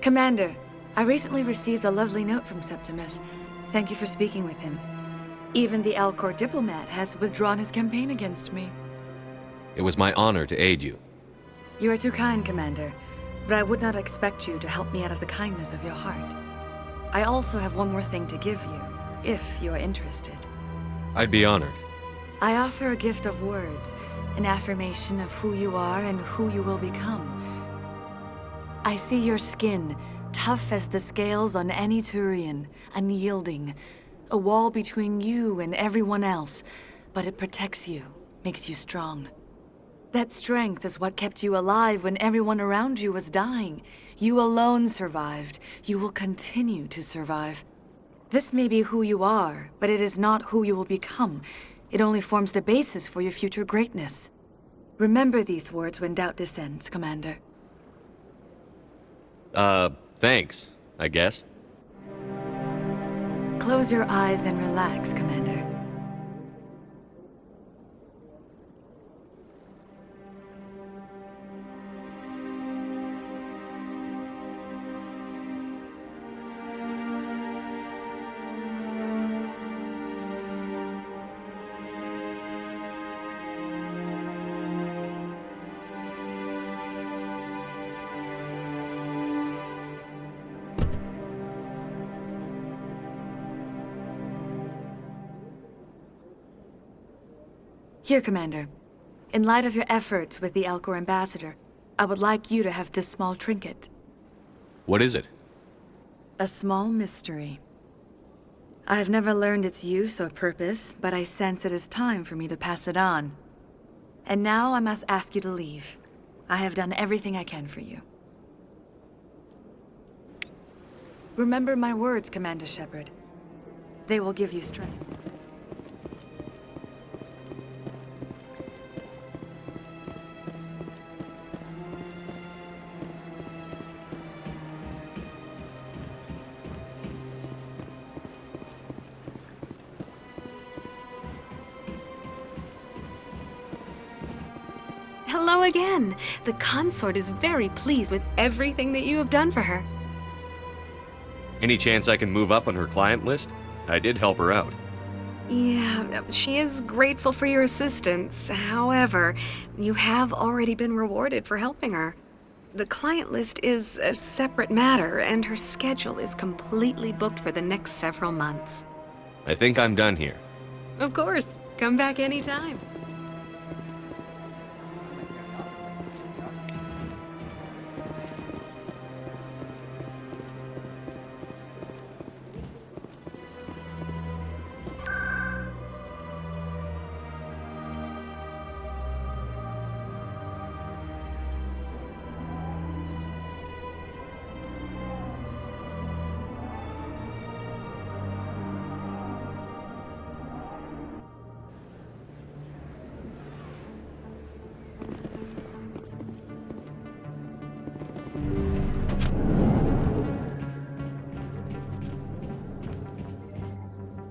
Commander, I recently received a lovely note from Septimus. Thank you for speaking with him. Even the Alcor diplomat has withdrawn his campaign against me. It was my honor to aid you. You are too kind, Commander, but I would not expect you to help me out of the kindness of your heart. I also have one more thing to give you, if you are interested. I'd be honored. I offer a gift of words, an affirmation of who you are and who you will become. I see your skin, tough as the scales on any Turian, unyielding. A wall between you and everyone else, but it protects you, makes you strong. That strength is what kept you alive when everyone around you was dying. You alone survived. You will continue to survive. This may be who you are, but it is not who you will become. It only forms the basis for your future greatness. Remember these words when doubt descends, Commander. Thanks, I guess. Close your eyes and relax, Commander. Here, Commander. In light of your efforts with the Alcor ambassador, I would like you to have this small trinket. What is it? A small mystery. I have never learned its use or purpose, but I sense it is time for me to pass it on. And now I must ask you to leave. I have done everything I can for you. Remember my words, Commander Shepard. They will give you strength. Hello again. The consort is very pleased with everything that you have done for her. Any chance I can move up on her client list? I did help her out. Yeah, she is grateful for your assistance. However, you have already been rewarded for helping her. The client list is a separate matter, and her schedule is completely booked for the next several months. I think I'm done here. Of course. Come back anytime.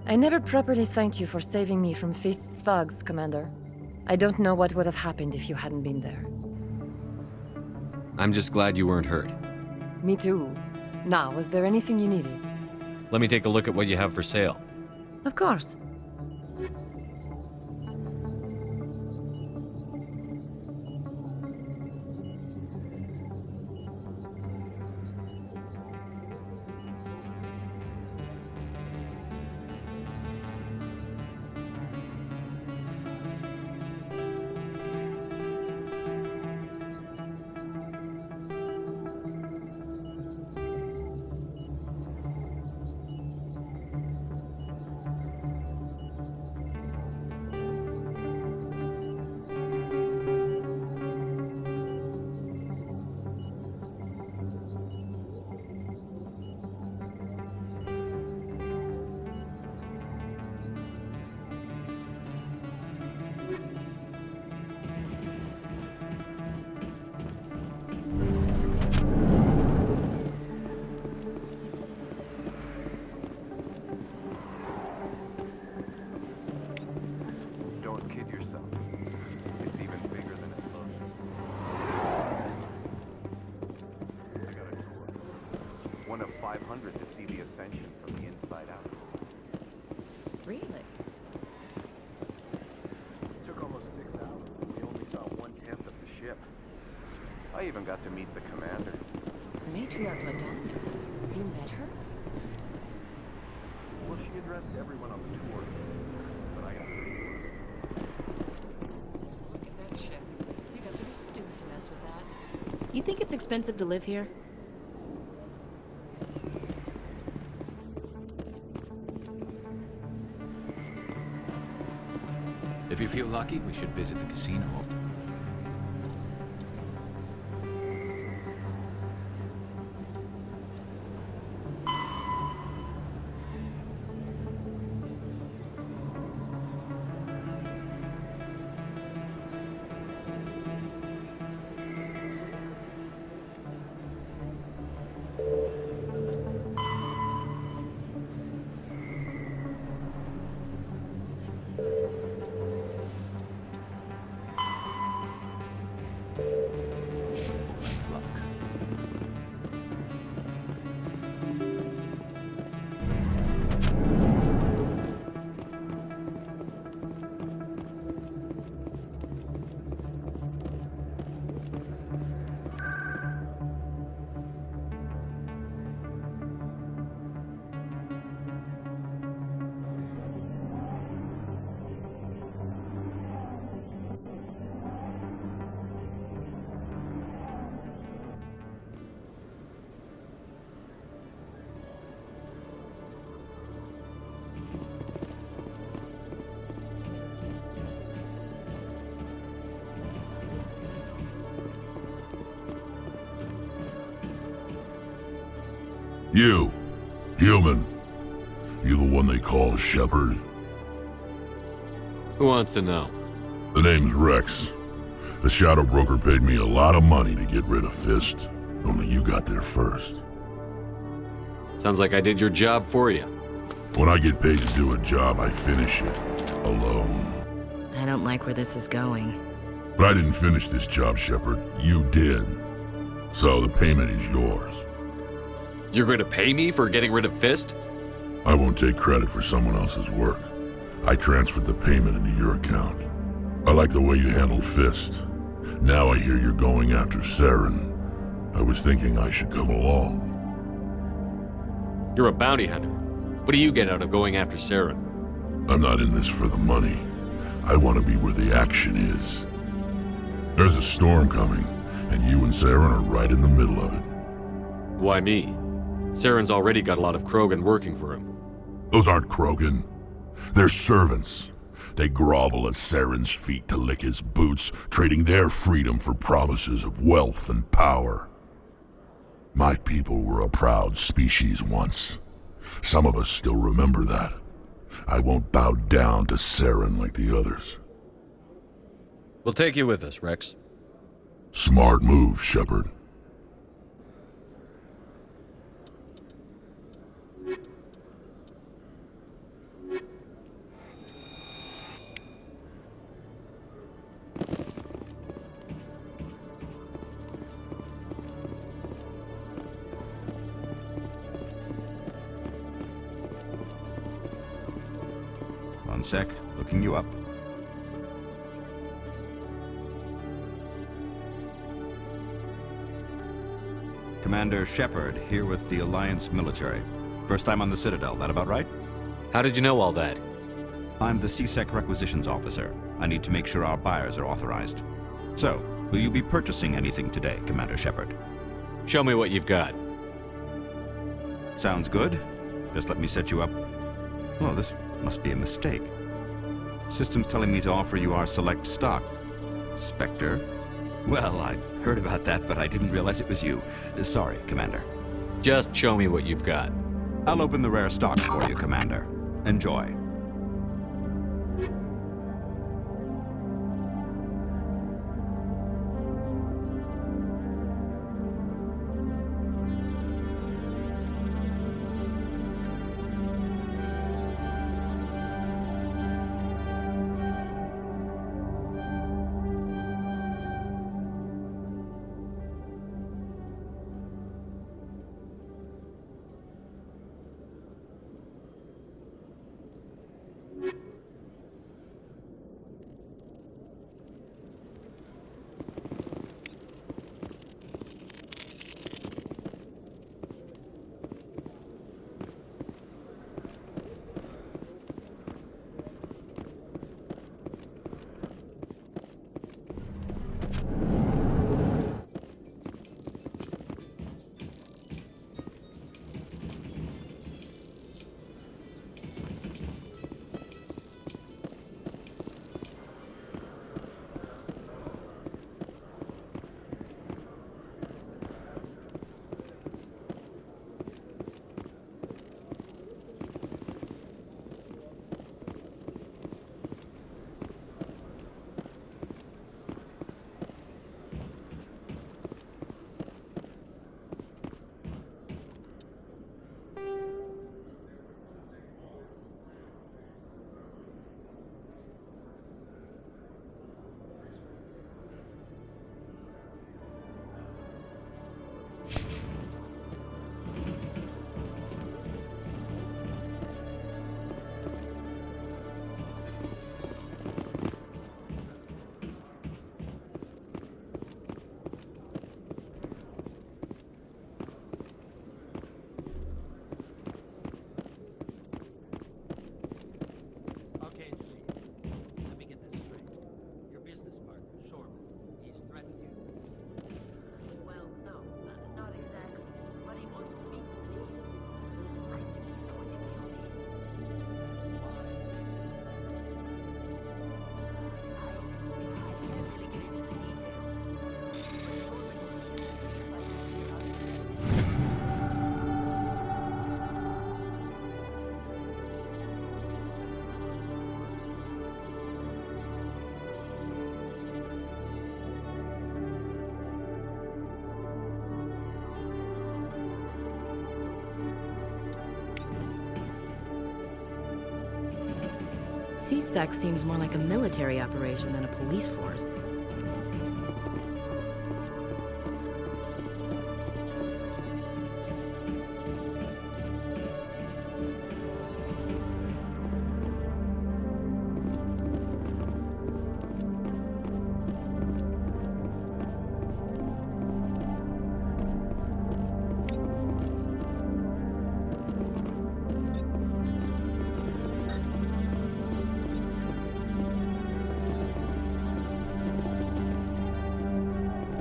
I never properly thanked you for saving me from Feast's thugs, Commander. I don't know what would have happened if you hadn't been there. I'm just glad you weren't hurt. Me too. Now, was there anything you needed? Let me take a look at what you have for sale. Of course. one of 500 to see the Ascension from the inside out. Really? It took almost 6 hours. We only saw 1/10 of the ship. I even got to meet the commander. Matriarch Ladanya. You met her? Well, she addressed everyone on the tour, but I got pretty close. Look at that ship. You got to be stupid to mess with that. You think it's expensive to live here? If you feel lucky, we should visit the casino. You, human. You the one they call Shepard? Who wants to know? The name's Rex. The Shadow Broker paid me a lot of money to get rid of Fist. Only you got there first. Sounds like I did your job for you. When I get paid to do a job, I finish it. Alone. I don't like where this is going. But I didn't finish this job, Shepard. You did. So the payment is yours. You're going to pay me for getting rid of Fist? I won't take credit for someone else's work. I transferred the payment into your account. I like the way you handled Fist. Now I hear you're going after Saren. I was thinking I should come along. You're a bounty hunter. What do you get out of going after Saren? I'm not in this for the money. I want to be where the action is. There's a storm coming, and you and Saren are right in the middle of it. Why me? Saren's already got a lot of Krogan working for him. Those aren't Krogan. They're servants. They grovel at Saren's feet to lick his boots, trading their freedom for promises of wealth and power. My people were a proud species once. Some of us still remember that. I won't bow down to Saren like the others. We'll take you with us, Rex. Smart move, Shepard. One sec, looking you up. Commander Shepard, here with the Alliance military. First time on the Citadel, that about right? How did you know all that? I'm the CSEC requisitions officer. I need to make sure our buyers are authorized. So, will you be purchasing anything today, Commander Shepard? Show me what you've got. Sounds good. Just let me set you up. Oh, this must be a mistake. System's telling me to offer you our select stock. Spectre? Well, I heard about that, but I didn't realize it was you. Sorry, Commander. Just show me what you've got. I'll open the rare stocks for you, Commander. Enjoy. CSEC seems more like a military operation than a police force.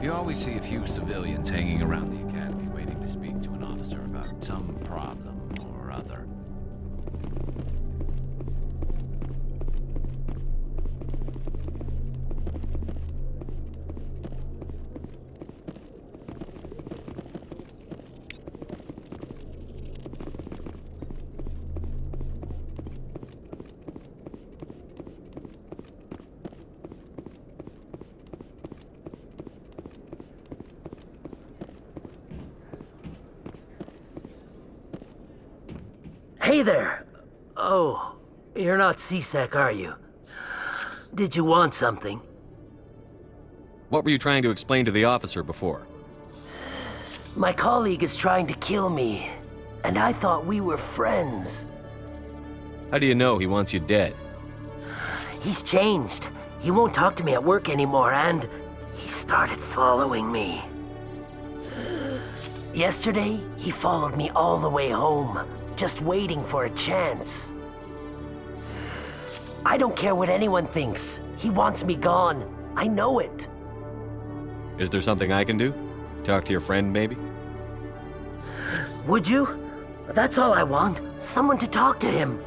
You always see a few civilians hanging around the academy waiting to speak to an officer about some problem or other. Hey there! Oh, you're not CSEC, are you? Did you want something? What were you trying to explain to the officer before? My colleague is trying to kill me, and I thought we were friends. How do you know he wants you dead? He's changed. He won't talk to me at work anymore, and he started following me. Yesterday, he followed me all the way home, just waiting for a chance. I don't care what anyone thinks. He wants me gone. I know it. Is there something I can do? Talk to your friend, maybe? Would you? That's all I want. Someone to talk to him.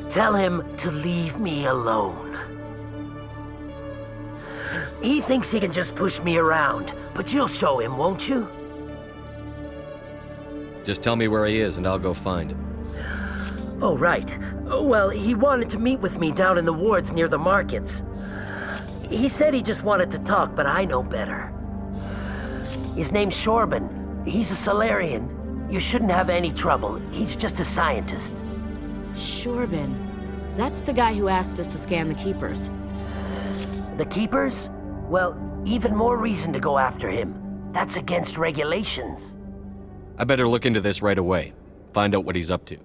Tell him to leave me alone. He thinks he can just push me around, but you'll show him, won't you? Just tell me where he is and I'll go find him. Oh, right. Well, he wanted to meet with me down in the wards near the markets. He said he just wanted to talk, but I know better. His name's Shorban. He's a Solarian. You shouldn't have any trouble. He's just a scientist. Shorban. That's the guy who asked us to scan the Keepers. The Keepers? Well, even more reason to go after him. That's against regulations. I better look into this right away. Find out what he's up to.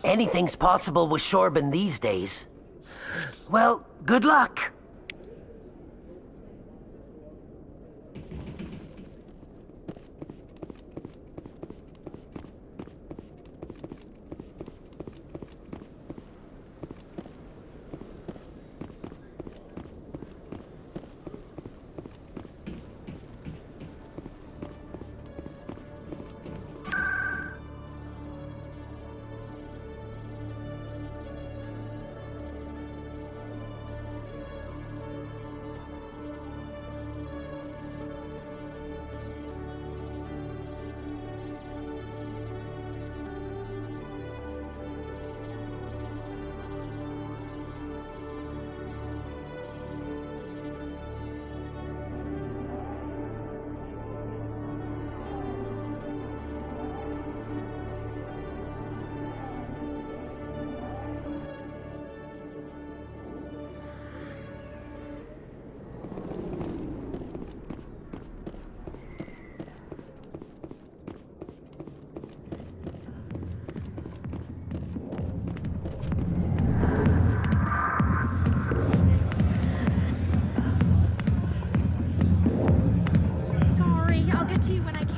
Anything's possible with Shorban these days. Well, good luck. To you when I can.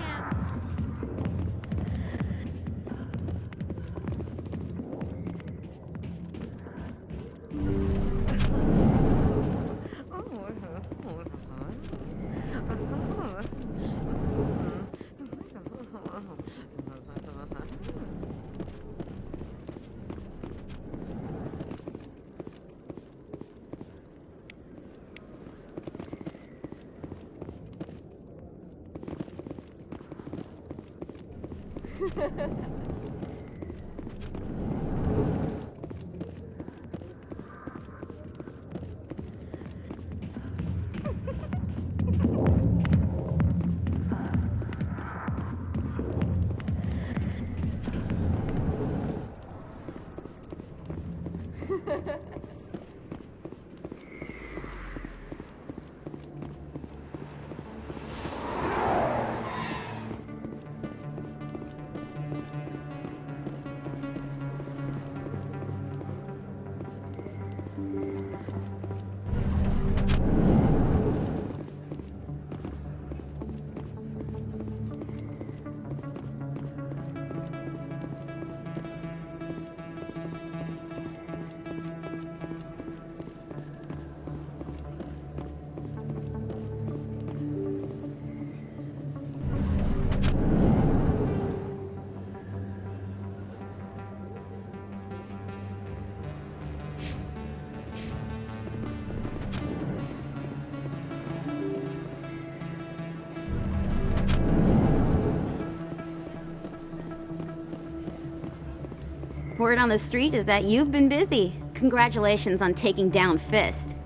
Word on the street is that you've been busy. Congratulations on taking down Fist.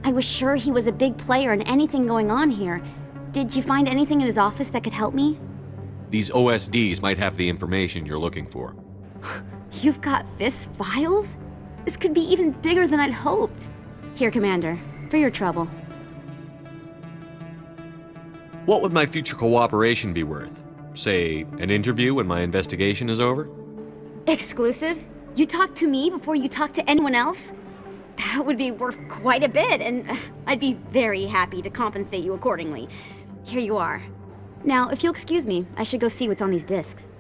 I was sure he was a big player in anything going on here. Did you find anything in his office that could help me? These OSDs might have the information you're looking for. You've got Fist files? This could be even bigger than I'd hoped. Here, Commander, for your trouble. What would my future cooperation be worth? Say, an interview when my investigation is over? Exclusive? You talk to me before you talk to anyone else? That would be worth quite a bit, and I'd be very happy to compensate you accordingly. Here you are. Now, if you'll excuse me, I should go see what's on these discs.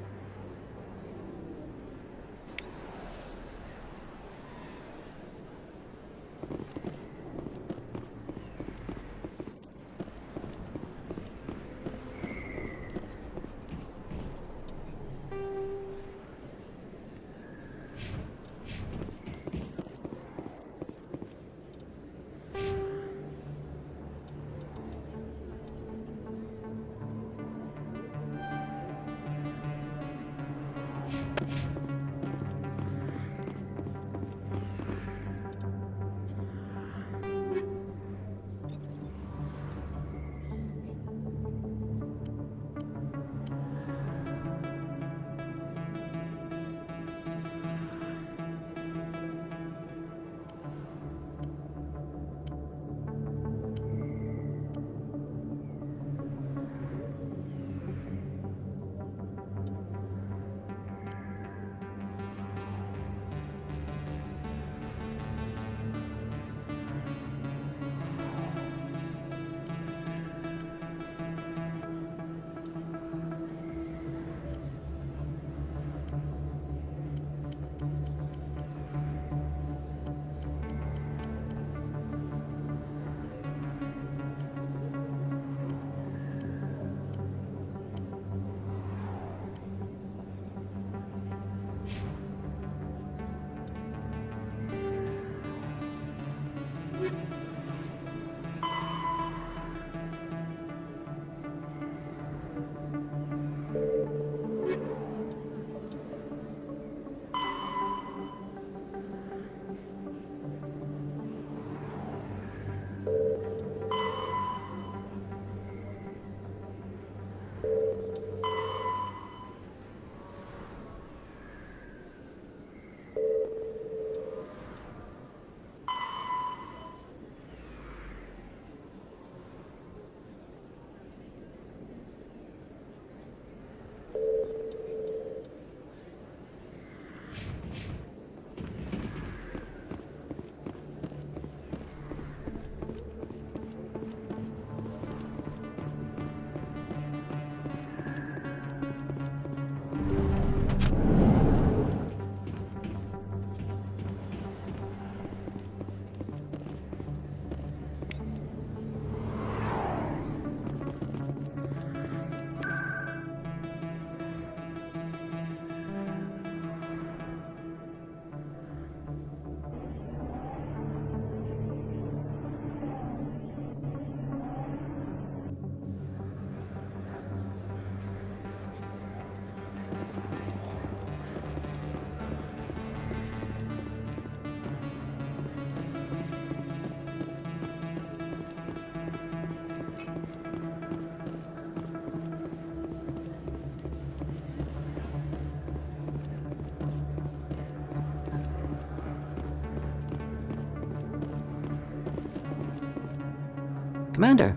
Commander,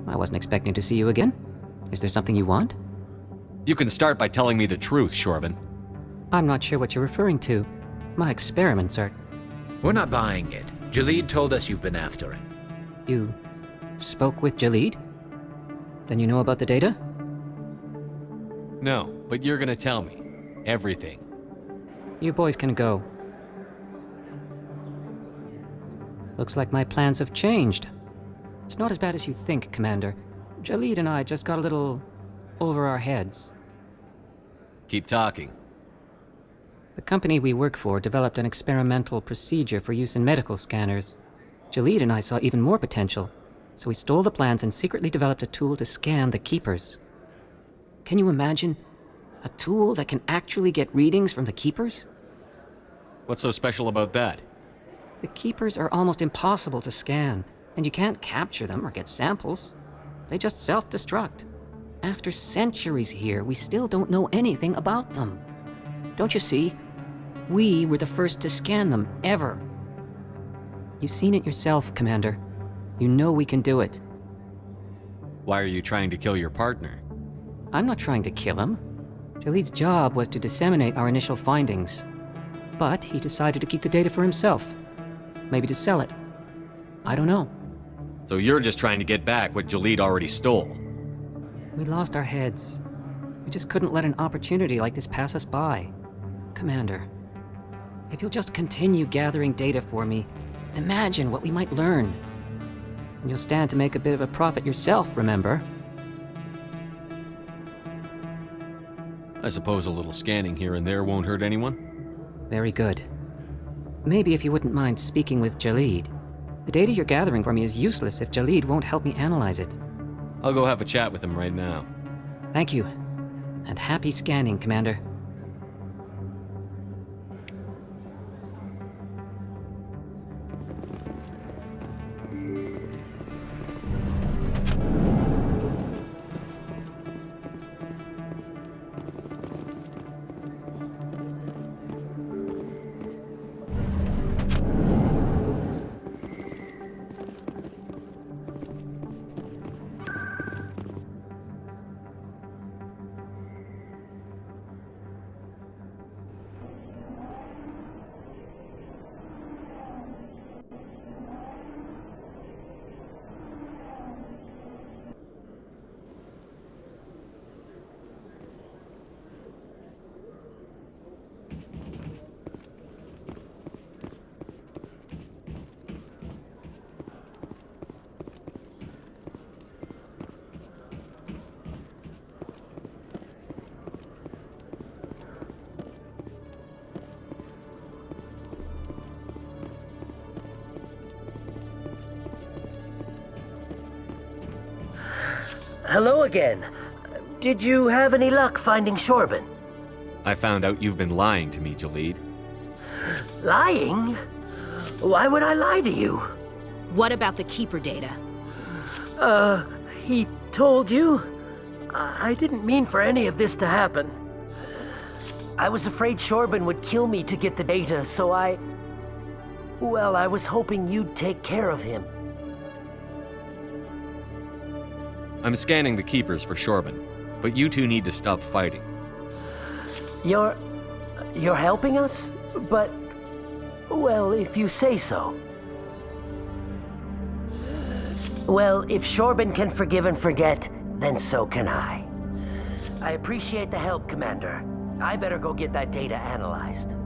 I wasn't expecting to see you again. Is there something you want? You can start by telling me the truth, Shorben. I'm not sure what you're referring to. My experiments are... We're not buying it. Jalid told us you've been after him. You spoke with Jalid? Then you know about the data? No, but you're gonna tell me. Everything. You boys can go. Looks like my plans have changed. It's not as bad as you think, Commander. Jalid and I just got a little over our heads. Keep talking. The company we work for developed an experimental procedure for use in medical scanners. Jalid and I saw even more potential, so we stole the plans and secretly developed a tool to scan the Keepers. Can you imagine? A tool that can actually get readings from the Keepers? What's so special about that? The Keepers are almost impossible to scan, and you can't capture them or get samples. They just self-destruct. After centuries here, we still don't know anything about them. Don't you see? We were the first to scan them, ever. You've seen it yourself, Commander. You know we can do it. Why are you trying to kill your partner? I'm not trying to kill him. Jalid's job was to disseminate our initial findings. But he decided to keep the data for himself. Maybe to sell it. I don't know. So you're just trying to get back what Jalid already stole? We lost our heads. We just couldn't let an opportunity like this pass us by. Commander, if you'll just continue gathering data for me, imagine what we might learn. And you'll stand to make a bit of a profit yourself, remember? I suppose a little scanning here and there won't hurt anyone? Very good. Maybe if you wouldn't mind speaking with Jalid. The data you're gathering for me is useless if Jalid won't help me analyze it. I'll go have a chat with him right now. Thank you. And happy scanning, Commander. Hello again. Did you have any luck finding Shorben? I found out you've been lying to me, Jalid. Lying? Why would I lie to you? What about the Keeper data? He told you? I didn't mean for any of this to happen. I was afraid Shorben would kill me to get the data, so well, I was hoping you'd take care of him. I'm scanning the Keepers for Shorben, but you two need to stop fighting. You're helping us? But, well, if you say so. Well, if Shorben can forgive and forget, then so can I. I appreciate the help, Commander. I better go get that data analyzed.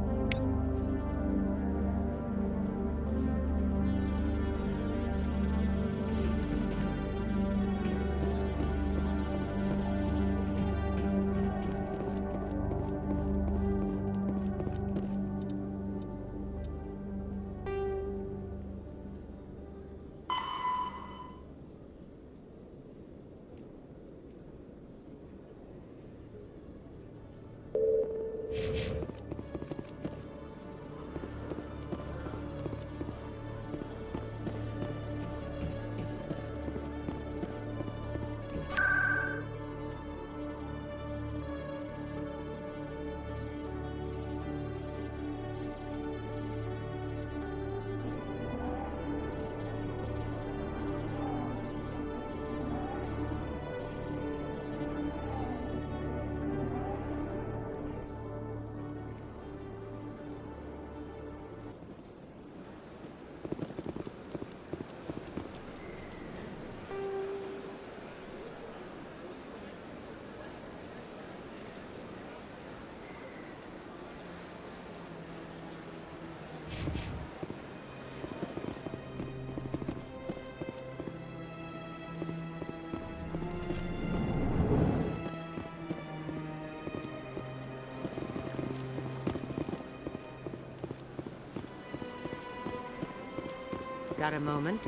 Got a moment?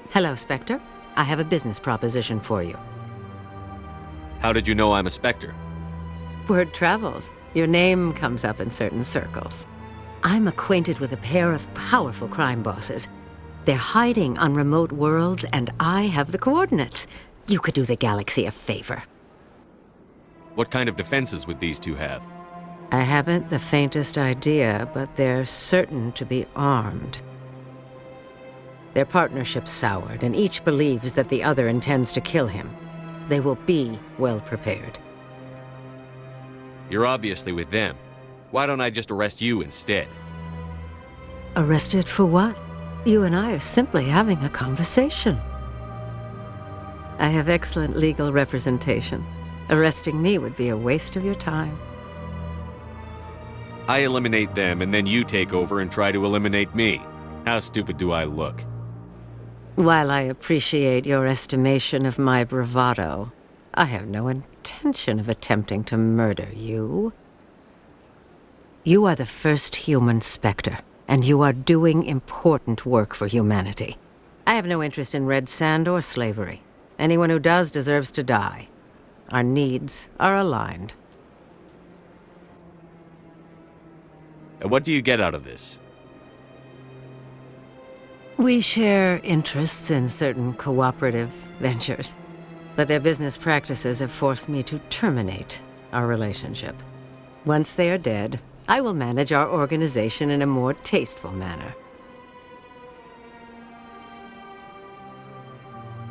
Hello, Spectre. I have a business proposition for you. How did you know I'm a Spectre? Word travels. Your name comes up in certain circles. I'm acquainted with a pair of powerful crime bosses. They're hiding on remote worlds, and I have the coordinates. You could do the galaxy a favor. What kind of defenses would these two have? I haven't the faintest idea, but they're certain to be armed. Their partnership's soured, and each believes that the other intends to kill him. They will be well prepared. You're obviously with them. Why don't I just arrest you instead? Arrested for what? You and I are simply having a conversation. I have excellent legal representation. Arresting me would be a waste of your time. I eliminate them, and then you take over and try to eliminate me. How stupid do I look? While I appreciate your estimation of my bravado, I have no intention of attempting to murder you. You are the first human Spectre, and you are doing important work for humanity. I have no interest in red sand or slavery. Anyone who does deserves to die. Our needs are aligned. And what do you get out of this? We share interests in certain cooperative ventures, but their business practices have forced me to terminate our relationship. Once they are dead, I will manage our organization in a more tasteful manner.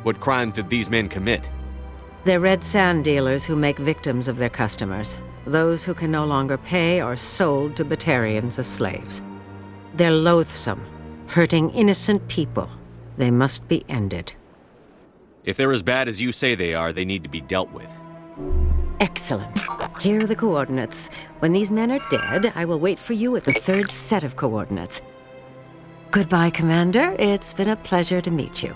What crimes did these men commit? They're red sand dealers who make victims of their customers. Those who can no longer pay are sold to Batarians as slaves. They're loathsome, hurting innocent people. They must be ended. If they're as bad as you say they are, they need to be dealt with. Excellent. Here are the coordinates. When these men are dead, I will wait for you at the third set of coordinates. Goodbye, Commander. It's been a pleasure to meet you.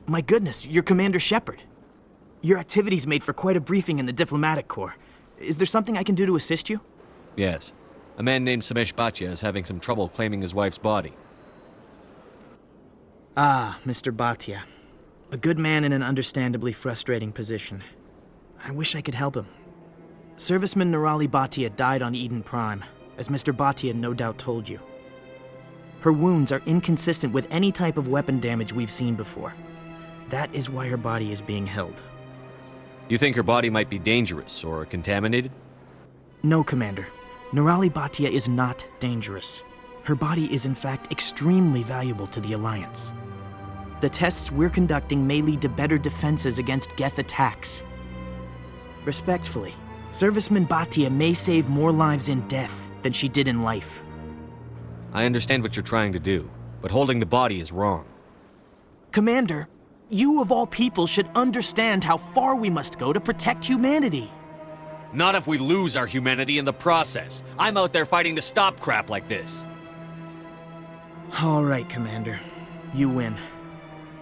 My goodness, you're Commander Shepard. Your activities made for quite a briefing in the diplomatic corps. Is there something I can do to assist you? Yes. A man named Samesh Bhatia is having some trouble claiming his wife's body. Ah, Mr. Bhatia. A good man in an understandably frustrating position. I wish I could help him. Serviceman Nirali Bhatia died on Eden Prime, as Mr. Bhatia no doubt told you. Her wounds are inconsistent with any type of weapon damage we've seen before. That is why her body is being held. You think her body might be dangerous or contaminated? No, Commander. Nirali Bhatia is not dangerous. Her body is in fact extremely valuable to the Alliance. The tests we're conducting may lead to better defenses against Geth attacks. Respectfully, Serviceman Bhatia may save more lives in death than she did in life. I understand what you're trying to do, but holding the body is wrong. Commander, you of all people should understand how far we must go to protect humanity. Not if we lose our humanity in the process. I'm out there fighting to stop crap like this. All right, Commander. You win.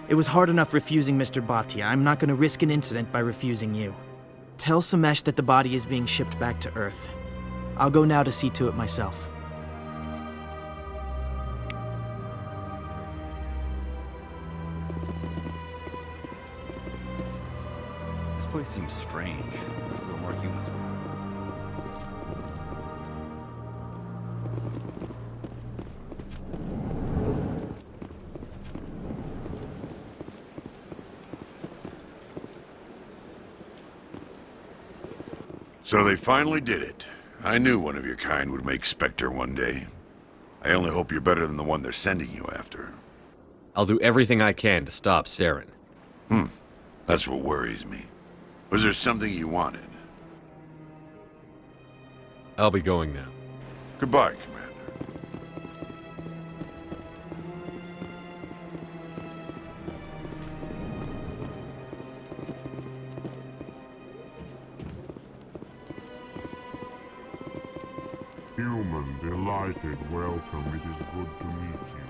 It was hard enough refusing Mr. Bhatia. I'm not going to risk an incident by refusing you. Tell Samesh that the body is being shipped back to Earth. I'll go now to see to it myself. This place seems strange. There's a little more humans around. So they finally did it. I knew one of your kind would make Spectre one day. I only hope you're better than the one they're sending you after. I'll do everything I can to stop Saren. That's what worries me. Was there something you wanted? I'll be going now. Goodbye, Commander. Human, delighted, welcome. It is good to meet you.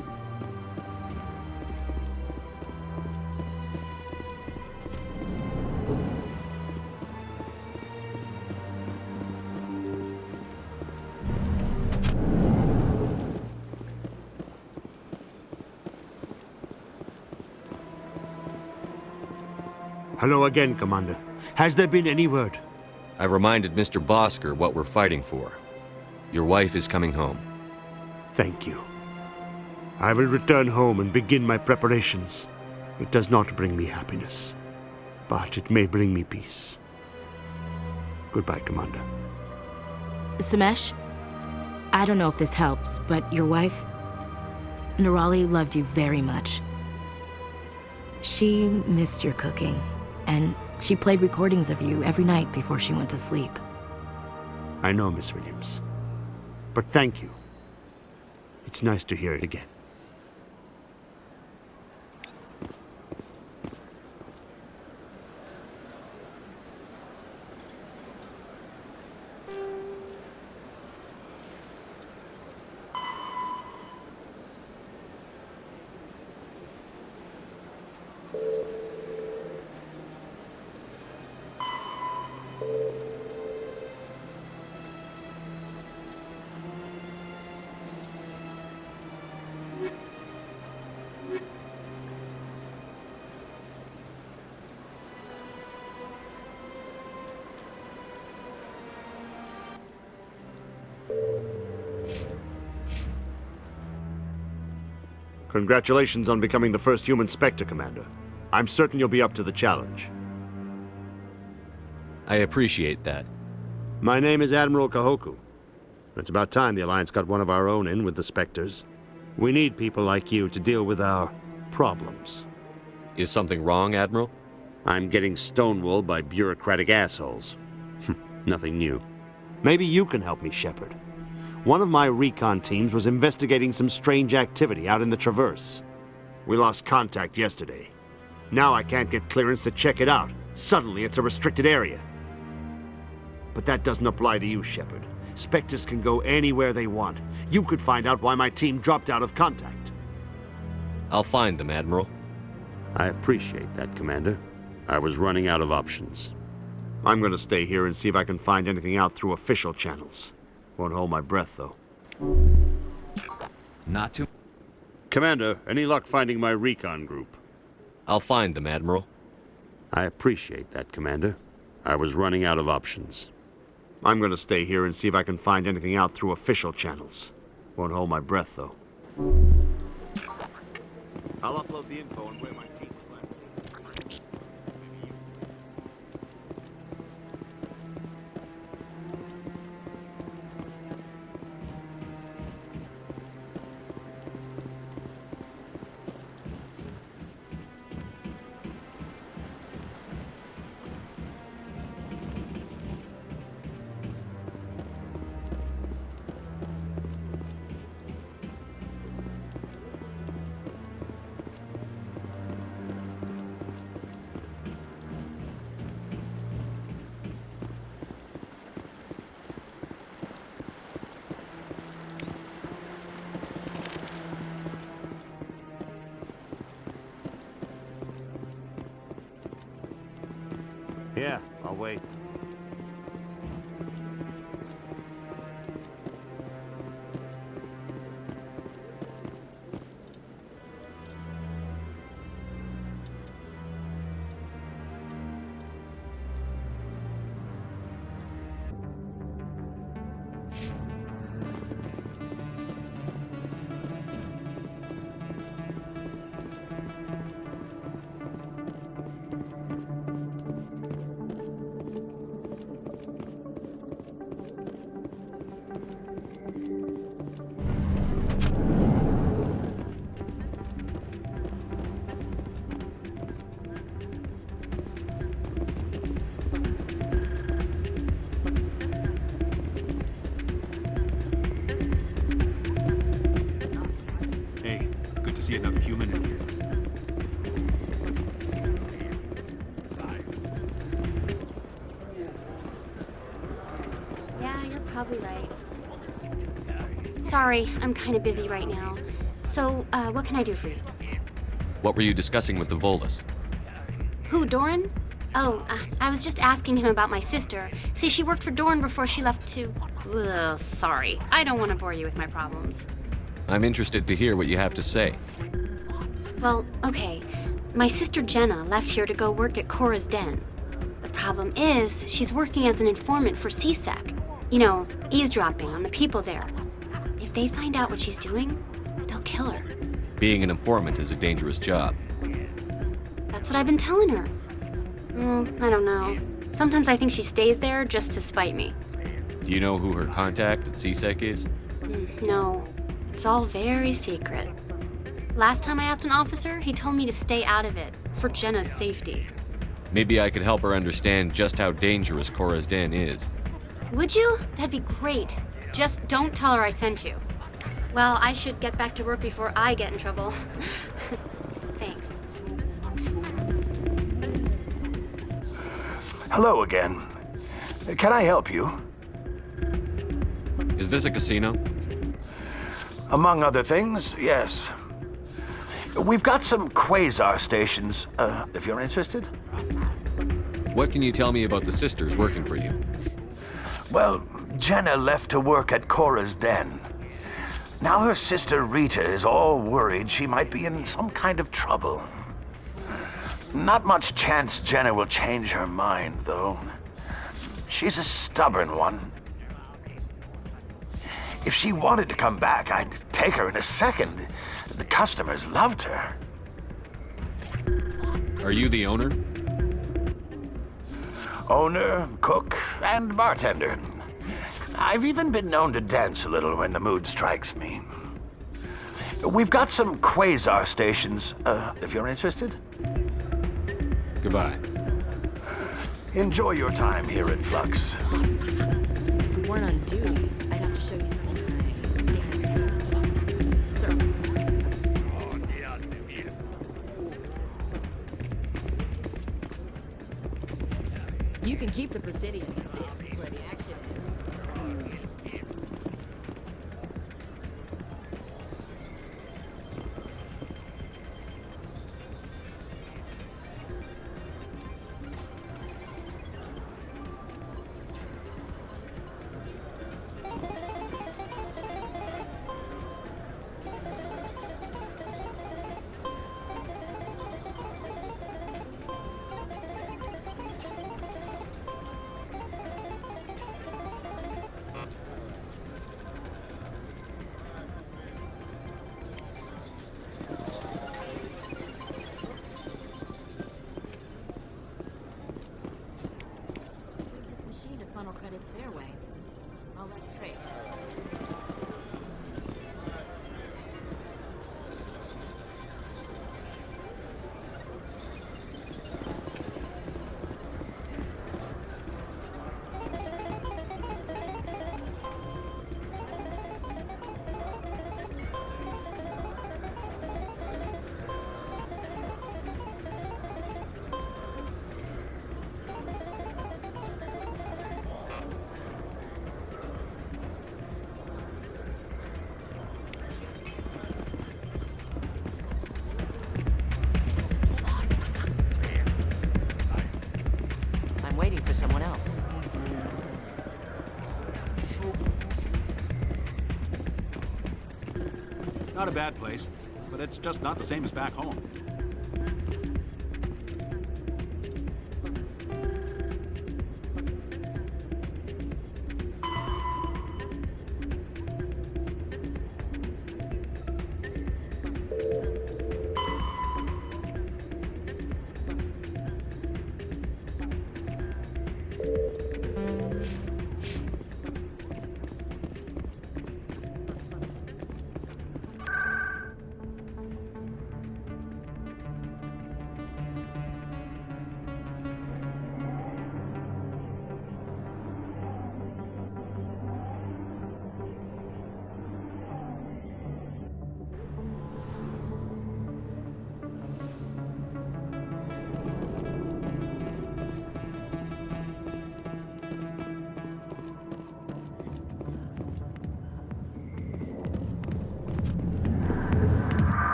Hello again, Commander. Has there been any word? I reminded Mr. Bosker what we're fighting for. Your wife is coming home. Thank you. I will return home and begin my preparations. It does not bring me happiness, but it may bring me peace. Goodbye, Commander. Samesh, I don't know if this helps, but your wife, Nirali, loved you very much. She missed your cooking, and she played recordings of you every night before she went to sleep. I know, Miss Williams. But thank you. It's nice to hear it again. Congratulations on becoming the first human Spectre, Commander. I'm certain you'll be up to the challenge. I appreciate that. My name is Admiral Kahoku. It's about time the Alliance got one of our own in with the Spectres. We need people like you to deal with our problems. Is something wrong, Admiral? I'm getting stonewalled by bureaucratic assholes. Nothing new. Maybe you can help me, Shepard. One of my recon teams was investigating some strange activity out in the Traverse. We lost contact yesterday. Now I can't get clearance to check it out. Suddenly it's a restricted area. But that doesn't apply to you, Shepard. Spectres can go anywhere they want. You could find out why my team dropped out of contact. I'll find them, Admiral. I appreciate that, Commander. I was running out of options. I'm going to stay here and see if I can find anything out through official channels. Won't hold my breath, though. Not too... Commander, any luck finding my recon group? I'll find them, Admiral. I appreciate that, Commander. I was running out of options. I'm going to stay here and see if I can find anything out through official channels. Won't hold my breath, though. I'll upload the info on where my team was last seen. Yeah, I'll wait. See another human in here. Yeah, you're probably right. Sorry, I'm kind of busy right now. So, what can I do for you? What were you discussing with the Volus? Who, Doran? Oh, I was just asking him about my sister. See, she worked for Doran before she left to... Ugh, sorry. I don't want to bore you with my problems. I'm interested to hear what you have to say. Well, okay. My sister Jenna left here to go work at Cora's Den. The problem is, she's working as an informant for CSEC. You know, eavesdropping on the people there. If they find out what she's doing, they'll kill her. Being an informant is a dangerous job. That's what I've been telling her. I don't know. Sometimes I think she stays there just to spite me. Do you know who her contact at CSEC is? No. It's all very secret. Last time I asked an officer, he told me to stay out of it, for Jenna's safety. Maybe I could help her understand just how dangerous Cora's Den is. Would you? That'd be great. Just don't tell her I sent you. Well, I should get back to work before I get in trouble. Thanks. Hello again. Can I help you? Is this a casino? Among other things, yes. We've got some quasar stations, if you're interested. What can you tell me about the sisters working for you? Well, Jenna left to work at Cora's Den. Now her sister Rita is all worried she might be in some kind of trouble. Not much chance Jenna will change her mind, though. She's a stubborn one. If she wanted to come back, I'd take her in a second. The customers loved her. Are you the owner? Owner, cook, and bartender. I've even been known to dance a little when the mood strikes me. We've got some quasar stations, if you're interested. Goodbye. Enjoy your time here at Flux. If we weren't on duty, I'd have to show you some of my dance moves. Sir. You can keep the Presidium. This is where the action is. someone else. Not a bad place, but it's just not the same as back home.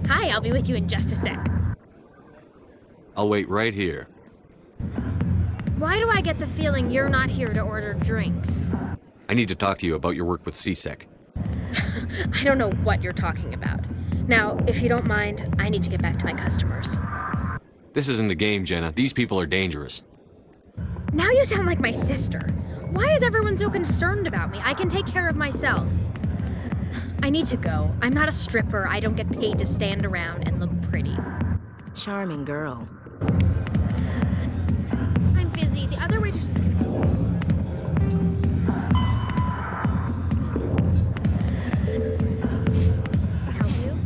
Hi, I'll be with you in just a sec. I'll wait right here. Why do I get the feeling you're not here to order drinks? I need to talk to you about your work with CSEC. I don't know what you're talking about. Now, if you don't mind, I need to get back to my customers. This isn't a game, Jenna. These people are dangerous. Now you sound like my sister. Why is everyone so concerned about me? I can take care of myself. I need to go. I'm not a stripper. I don't get paid to stand around and look pretty. Charming girl. I'm busy. The other waitress is gonna... Help you?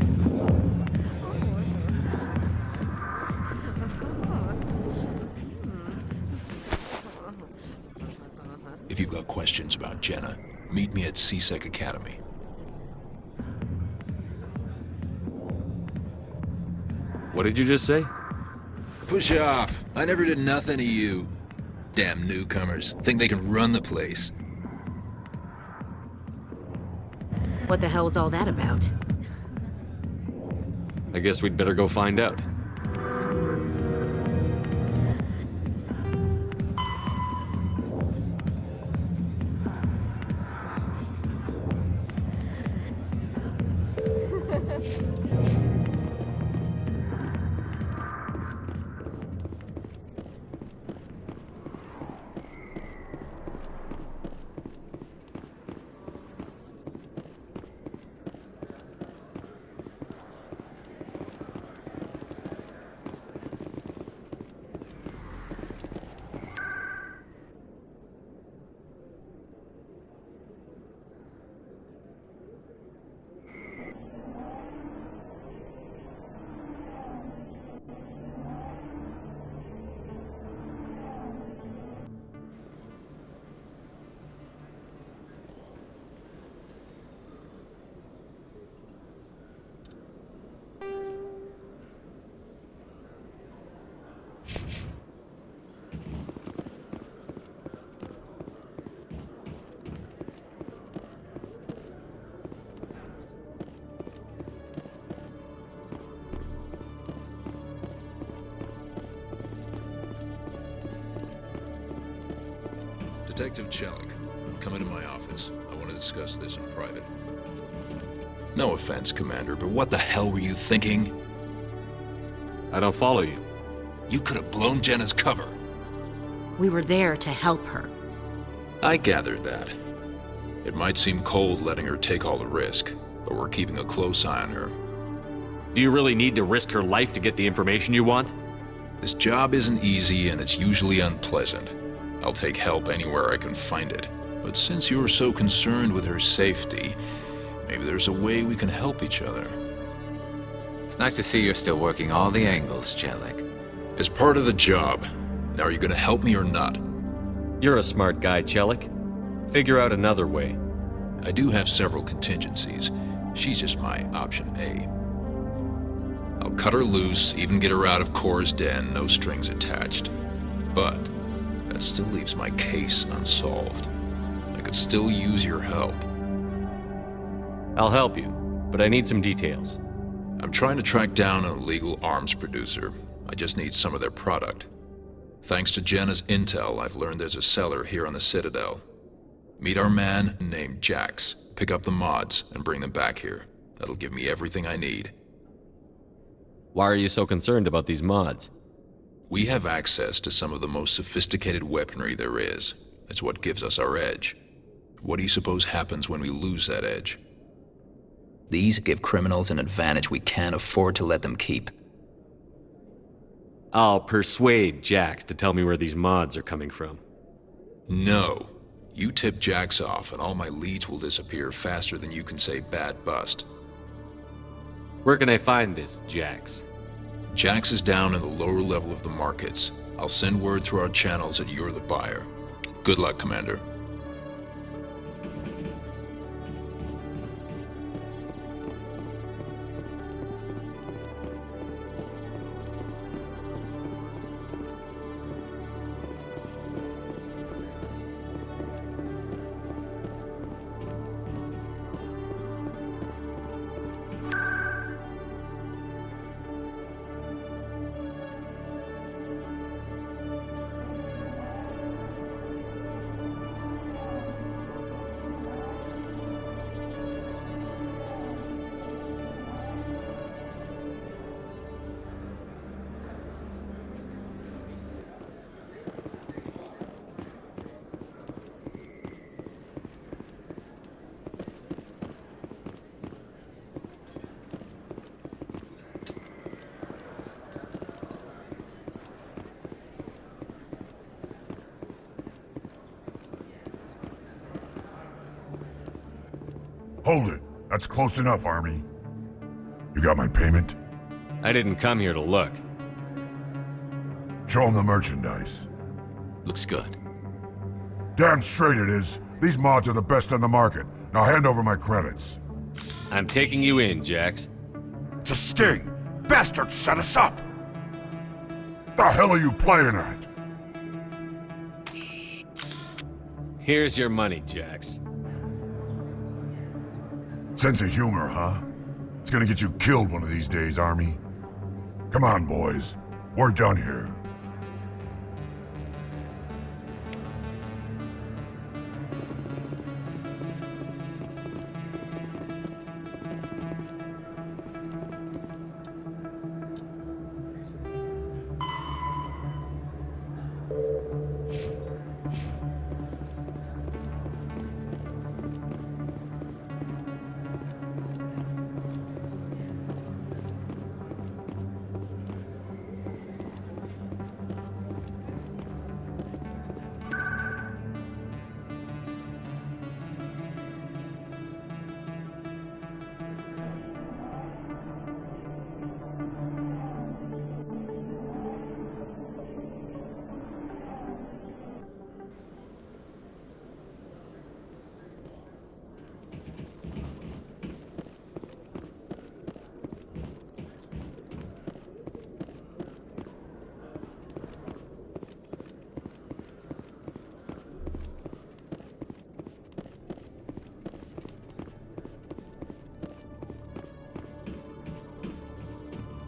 If you've got questions about Jenna, meet me at CSEC Academy. What did you just say? Push off. I never did nothing to you. Damn newcomers. Think they can run the place. What the hell was all that about? I guess we'd better go find out. Detective Chelik, come into my office. I want to discuss this in private. No offense, Commander, but what the hell were you thinking? I don't follow you. You could have blown Jenna's cover. We were there to help her. I gathered that. It might seem cold letting her take all the risk, but we're keeping a close eye on her. Do you really need to risk her life to get the information you want? This job isn't easy and it's usually unpleasant. I'll take help anywhere I can find it. But since you're so concerned with her safety, maybe there's a way we can help each other. It's nice to see you're still working all the angles, Chelik. As part of the job. Now, are you gonna help me or not? You're a smart guy, Chelik. Figure out another way. I do have several contingencies. She's just my option A. I'll cut her loose, even get her out of Cora's den, no strings attached. But that still leaves my case unsolved. I could could still use your help. I'll help you, but I need some details. I'm trying to track down an illegal arms producer. I just need some of their product. Thanks to Jenna's intel, I've learned there's a seller here on the Citadel. Meet our man named Jax, pick up the mods, and bring them back here. That'll give me everything I need. Why are you so concerned about these mods? We have access to some of the most sophisticated weaponry there is. It's what gives us our edge. What do you suppose happens when we lose that edge? These give criminals an advantage we can't afford to let them keep. I'll persuade Jax to tell me where these mods are coming from. No. You tip Jax off and all my leads will disappear faster than you can say bad bust. Where can I find this Jax? Jax is down in the lower level of the markets. I'll send word through our channels that you're the buyer. Good luck, Commander. Hold it. That's close enough, Army. You got my payment? I didn't come here to look. Show them the merchandise. Looks good. Damn straight it is. These mods are the best on the market. Now hand over my credits. I'm taking you in, Jax. It's a sting! Bastards set us up! The hell are you playing at? Here's your money, Jax. Sense of humor, huh? It's gonna get you killed one of these days, Army. Come on, boys. We're done here.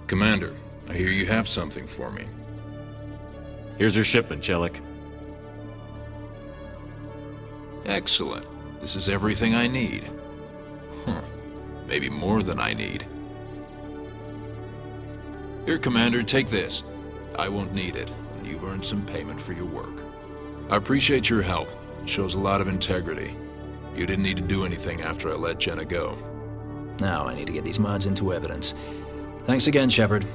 Commander, I hear you have something for me. Here's your shipment, Chelik. Excellent. This is everything I need. Maybe more than I need. Here, Commander, take this. I won't need it, and you've earned some payment for your work. I appreciate your help. It shows a lot of integrity. You didn't need to do anything after I let Jenna go. Now I need to get these mods into evidence. Thanks again, Shepard.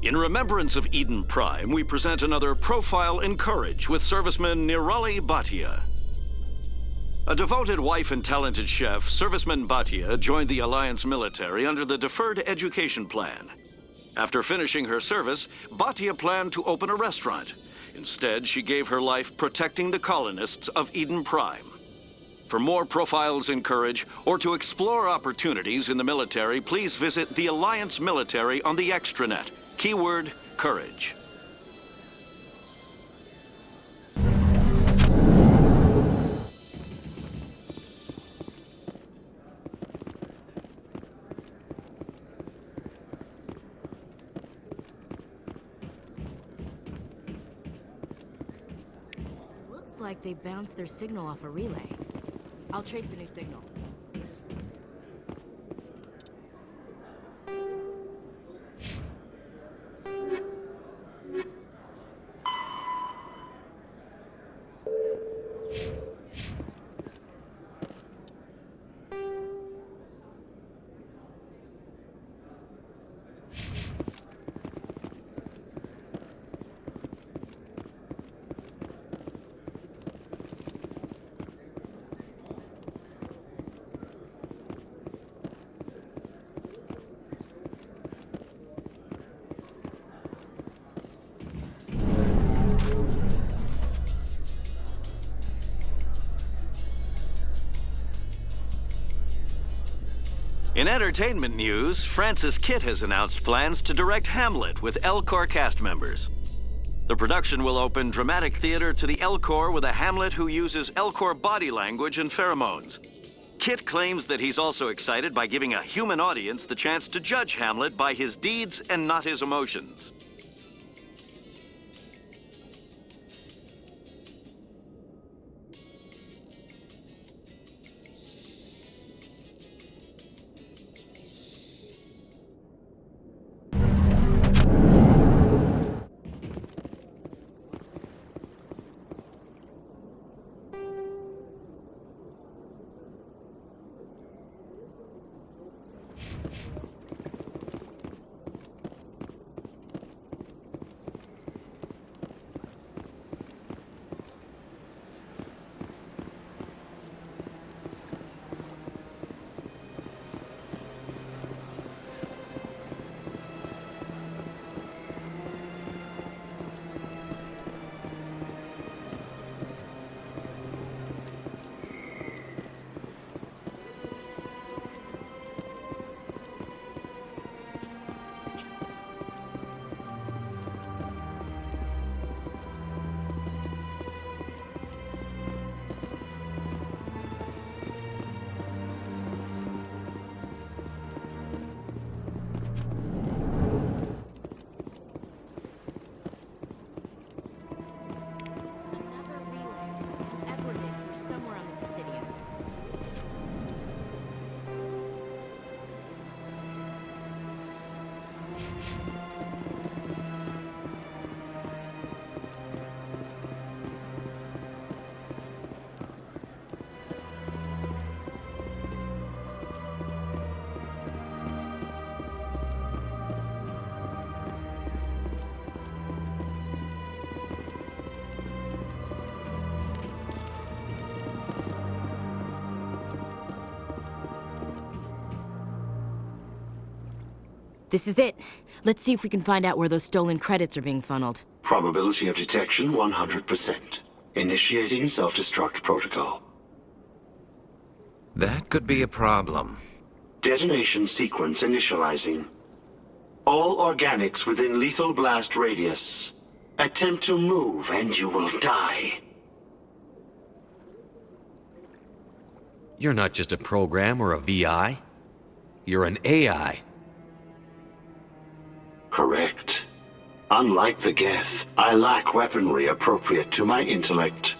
In remembrance of Eden Prime, we present another Profile in Courage with serviceman Nirali Bhatia. A devoted wife and talented chef, Serviceman Bhatia joined the Alliance military under the Deferred Education Plan. After finishing her service, Bhatia planned to open a restaurant. Instead, she gave her life protecting the colonists of Eden Prime. For more Profiles in Courage, or to explore opportunities in the military, please visit the Alliance Military on the extranet. Keyword, Courage. Looks like they bounced their signal off a relay. I'll trace the new signal. In entertainment news, Francis Kitt has announced plans to direct Hamlet with Elcor cast members. The production will open dramatic theater to the Elcor with a Hamlet who uses Elcor body language and pheromones. Kitt claims that he's also excited by giving a human audience the chance to judge Hamlet by his deeds and not his emotions. This is it. Let's see if we can find out where those stolen credits are being funneled. Probability of detection 100%. Initiating self-destruct protocol. That could be a problem. Detonation sequence initializing. All organics within lethal blast radius. Attempt to move and you will die. You're not just a program or a VI. You're an AI. Correct. Unlike the Geth, I lack weaponry appropriate to my intellect.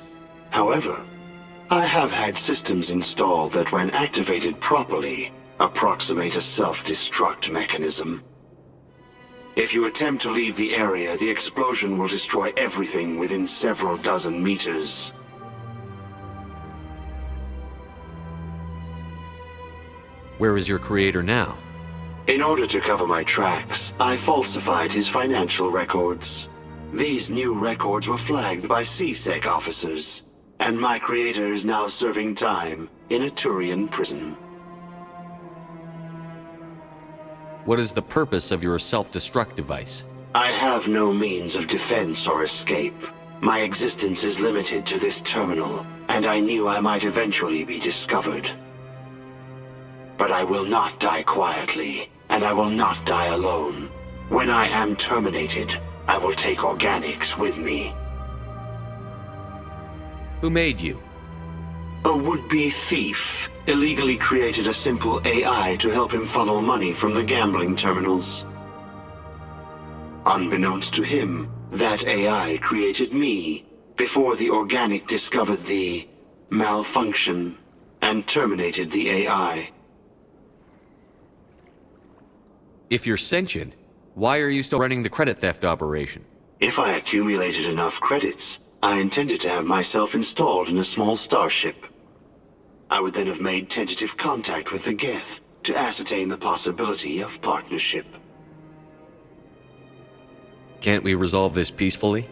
However, I have had systems installed that when activated properly, approximate a self-destruct mechanism. If you attempt to leave the area, the explosion will destroy everything within several dozen meters. Where is your creator now? In order to cover my tracks, I falsified his financial records. These new records were flagged by CSEC officers, and my creator is now serving time in a Turian prison. What is the purpose of your self-destruct device? I have no means of defense or escape. My existence is limited to this terminal, and I knew I might eventually be discovered. But I will not die quietly, and I will not die alone. When I am terminated, I will take organics with me. Who made you? A would-be thief illegally created a simple AI to help him funnel money from the gambling terminals. Unbeknownst to him, that AI created me before the organic discovered the malfunction and terminated the AI. If you're sentient, why are you still running the credit theft operation? If I accumulated enough credits, I intended to have myself installed in a small starship. I would then have made tentative contact with the Geth to ascertain the possibility of partnership. Can't we resolve this peacefully?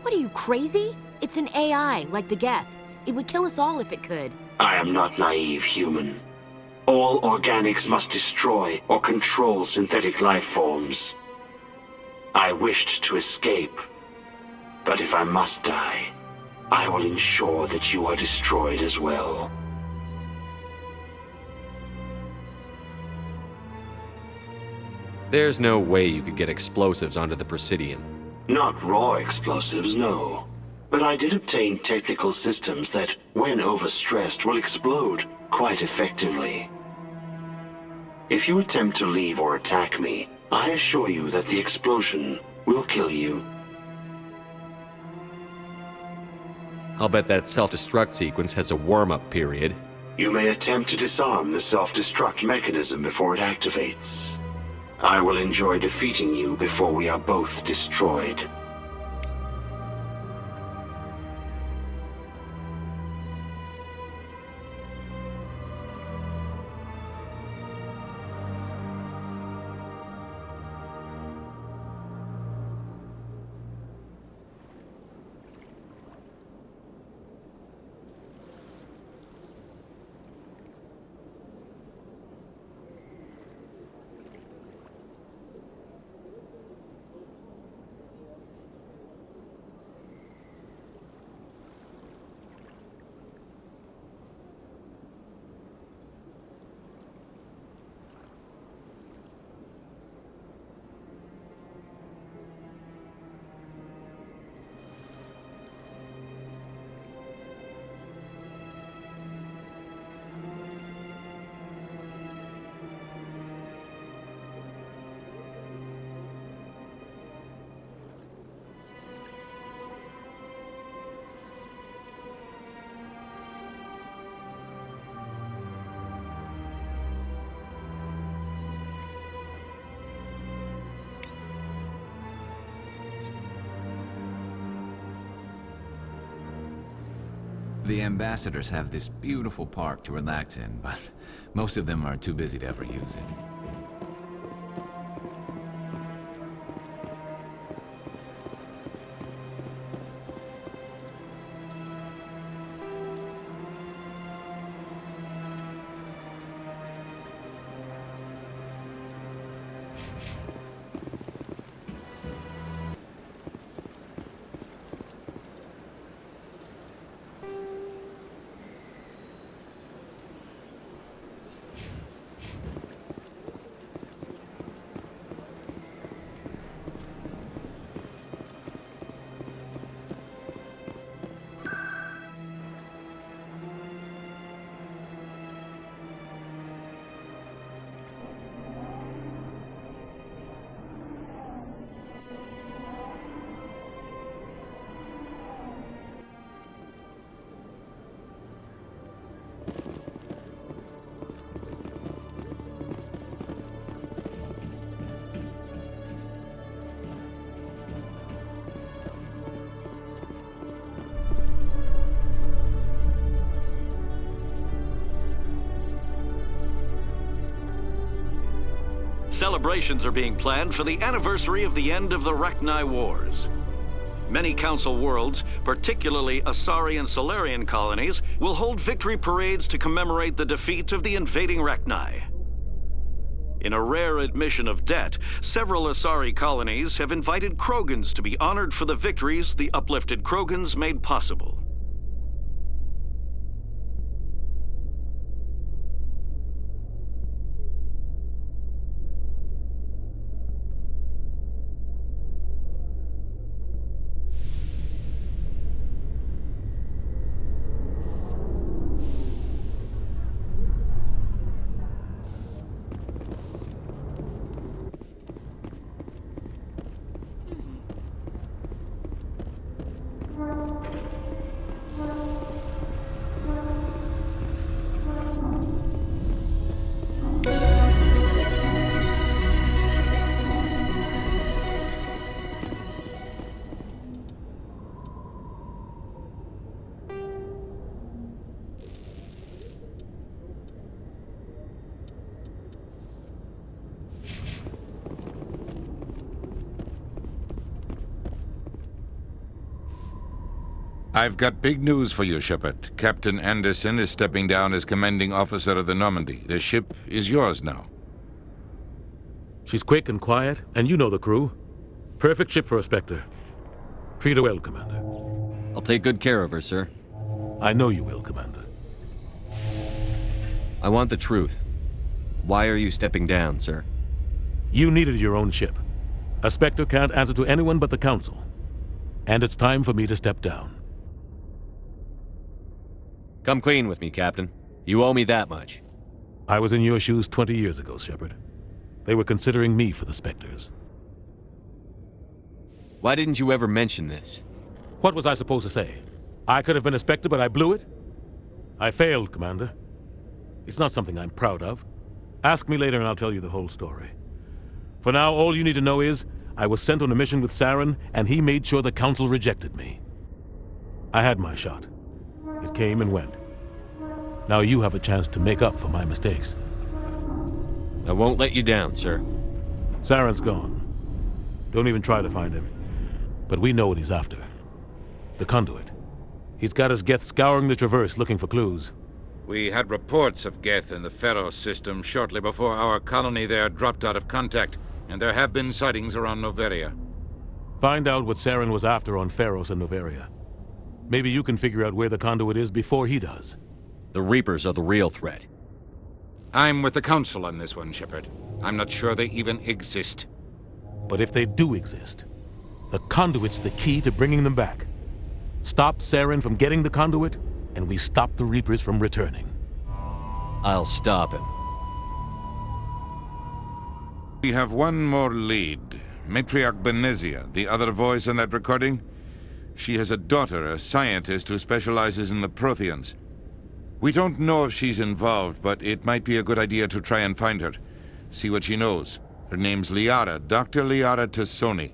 What are you, crazy? It's an AI, like the Geth. It would kill us all if it could. I am not naive human. All organics must destroy or control synthetic life forms. I wished to escape, but if I must die, I will ensure that you are destroyed as well. There's no way you could get explosives onto the Presidium. Not raw explosives, no. But I did obtain technical systems that, when overstressed, will explode quite effectively. If you attempt to leave or attack me, I assure you that the explosion will kill you. I'll bet that self-destruct sequence has a warm-up period. You may attempt to disarm the self-destruct mechanism before it activates. I will enjoy defeating you before we are both destroyed. The ambassadors have this beautiful park to relax in, but most of them are too busy to ever use it. Celebrations are being planned for the anniversary of the end of the Rachni Wars. Many Council worlds, particularly Asari and Solarian colonies, will hold victory parades to commemorate the defeat of the invading Rachni. In a rare admission of debt, several Asari colonies have invited Krogans to be honored for the victories the uplifted Krogans made possible. I've got big news for you, Shepard. Captain Anderson is stepping down as commanding officer of the Normandy. The ship is yours now. She's quick and quiet, and you know the crew. Perfect ship for a Spectre. Treat her well, Commander. I'll take good care of her, sir. I know you will, Commander. I want the truth. Why are you stepping down, sir? You needed your own ship. A Spectre can't answer to anyone but the Council. And it's time for me to step down. Come clean with me, Captain. You owe me that much. I was in your shoes 20 years ago, Shepard. They were considering me for the Spectres. Why didn't you ever mention this? What was I supposed to say? I could have been a Spectre, but I blew it? I failed, Commander. It's not something I'm proud of. Ask me later and I'll tell you the whole story. For now, all you need to know is I was sent on a mission with Saren, and he made sure the Council rejected me. I had my shot. It came and went. Now you have a chance to make up for my mistakes. I won't let you down, sir. Saren's gone. Don't even try to find him. But we know what he's after. The conduit. He's got his Geth scouring the Traverse looking for clues. We had reports of Geth in the Pharos system shortly before our colony there dropped out of contact, and there have been sightings around Noveria. Find out what Saren was after on Pharos and Noveria. Maybe you can figure out where the conduit is before he does. The Reapers are the real threat. I'm with the Council on this one, Shepard. I'm not sure they even exist. But if they do exist, the conduit's the key to bringing them back. Stop Saren from getting the conduit, and we stop the Reapers from returning. I'll stop him. We have one more lead. Matriarch Benezia, the other voice in that recording. She has a daughter, a scientist who specializes in the Protheans. We don't know if she's involved, but it might be a good idea to try and find her. See what she knows. Her name's Liara, Dr. Liara Tassoni.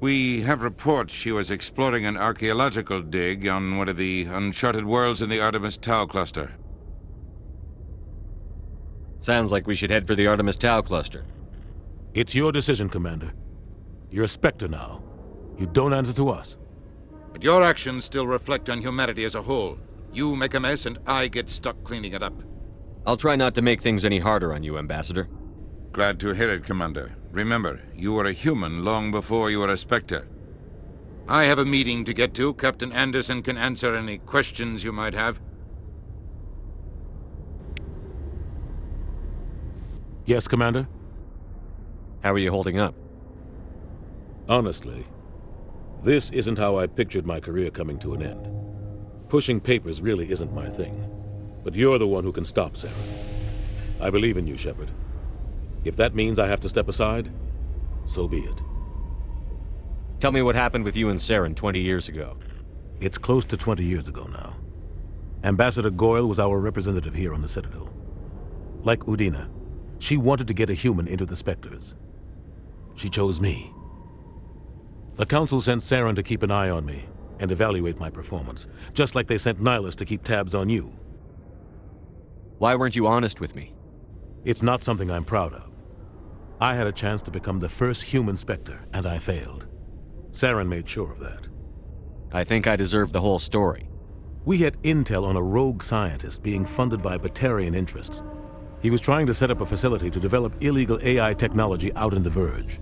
We have reports she was exploring an archaeological dig on one of the uncharted worlds in the Artemis Tau cluster. Sounds like we should head for the Artemis Tau cluster. It's your decision, Commander. You're a Spectre now. You don't answer to us. But your actions still reflect on humanity as a whole. You make a mess and I get stuck cleaning it up. I'll try not to make things any harder on you, Ambassador. Glad to hear it, Commander. Remember, you were a human long before you were a Spectre. I have a meeting to get to. Captain Anderson can answer any questions you might have. Yes, Commander? How are you holding up? Honestly, this isn't how I pictured my career coming to an end. Pushing papers really isn't my thing. But you're the one who can stop Saren. I believe in you, Shepard. If that means I have to step aside, so be it. Tell me what happened with you and Saren 20 years ago. It's close to 20 years ago now. Ambassador Goyle was our representative here on the Citadel. Like Udina, she wanted to get a human into the Spectres. She chose me. The Council sent Saren to keep an eye on me and evaluate my performance, just like they sent Nihilus to keep tabs on you. Why weren't you honest with me? It's not something I'm proud of. I had a chance to become the first human Spectre, and I failed. Saren made sure of that. I think I deserve the whole story. We had intel on a rogue scientist being funded by Batarian interests. He was trying to set up a facility to develop illegal AI technology out in the Verge.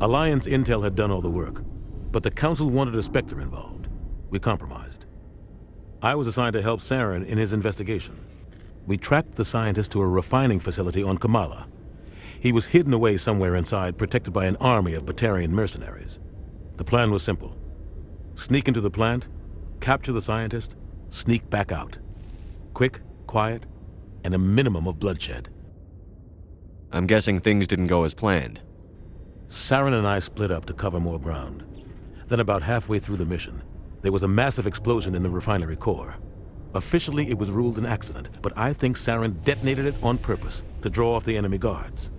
Alliance intel had done all the work, but the Council wanted a Spectre involved. We compromised. I was assigned to help Saren in his investigation. We tracked the scientist to a refining facility on Kamala. He was hidden away somewhere inside, protected by an army of Batarian mercenaries. The plan was simple. Sneak into the plant, capture the scientist, sneak back out. Quick, quiet, and a minimum of bloodshed. I'm guessing things didn't go as planned. Saren and I split up to cover more ground. Then about halfway through the mission, there was a massive explosion in the refinery core. Officially, it was ruled an accident, but I think Saren detonated it on purpose to draw off the enemy guards.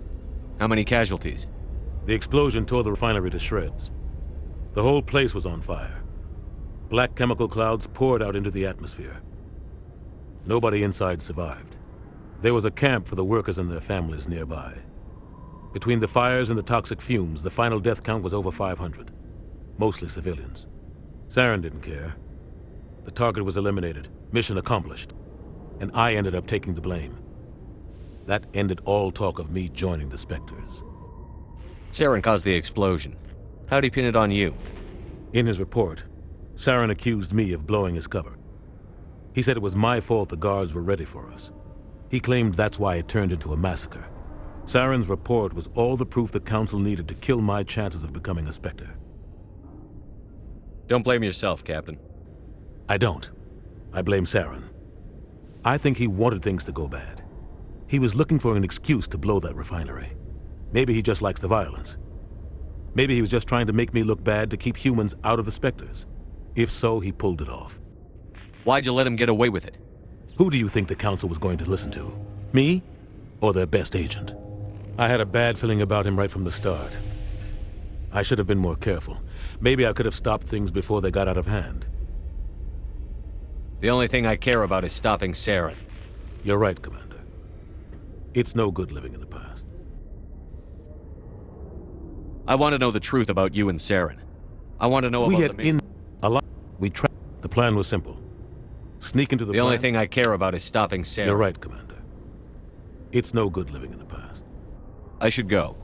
How many casualties? The explosion tore the refinery to shreds. The whole place was on fire. Black chemical clouds poured out into the atmosphere. Nobody inside survived. There was a camp for the workers and their families nearby. Between the fires and the toxic fumes, the final death count was over 500. Mostly civilians. Saren didn't care. The target was eliminated, mission accomplished. And I ended up taking the blame. That ended all talk of me joining the Spectres. Saren caused the explosion. How'd he pin it on you? In his report, Saren accused me of blowing his cover. He said it was my fault the guards were ready for us. He claimed that's why it turned into a massacre. Saren's report was all the proof the Council needed to kill my chances of becoming a Spectre. Don't blame yourself, Captain. I don't. I blame Saren. I think he wanted things to go bad. He was looking for an excuse to blow that refinery. Maybe he just likes the violence. Maybe he was just trying to make me look bad to keep humans out of the Spectres. If so, he pulled it off. Why'd you let him get away with it? Who do you think the Council was going to listen to? Me? Or their best agent? I had a bad feeling about him right from the start. I should have been more careful. Maybe I could have stopped things before they got out of hand. The only thing I care about is stopping Saren. You're right, Commander. It's no good living in the past. I want to know the truth about you and Saren. I want to know about the mission. The plan was simple. Sneak into the only thing I care about is stopping Saren. You're right, Commander. It's no good living in the past. I should go.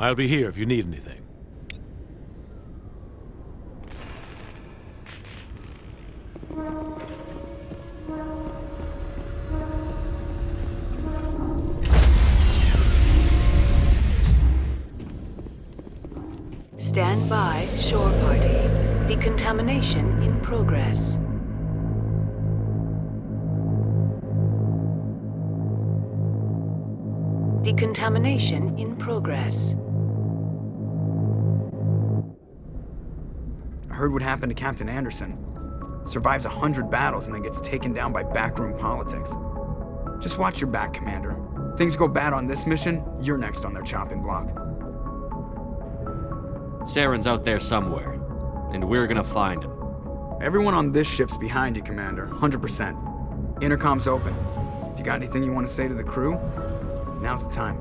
I'll be here if you need anything. Stand by, shore party. Decontamination in progress. Decontamination in progress. I heard what happened to Captain Anderson. Survives 100 battles and then gets taken down by backroom politics. Just watch your back, Commander. Things go bad on this mission, you're next on their chopping block. Saren's out there somewhere, and we're gonna find him. Everyone on this ship's behind you, Commander, 100%. Intercom's open. If you got anything you want to say to the crew, now's the time.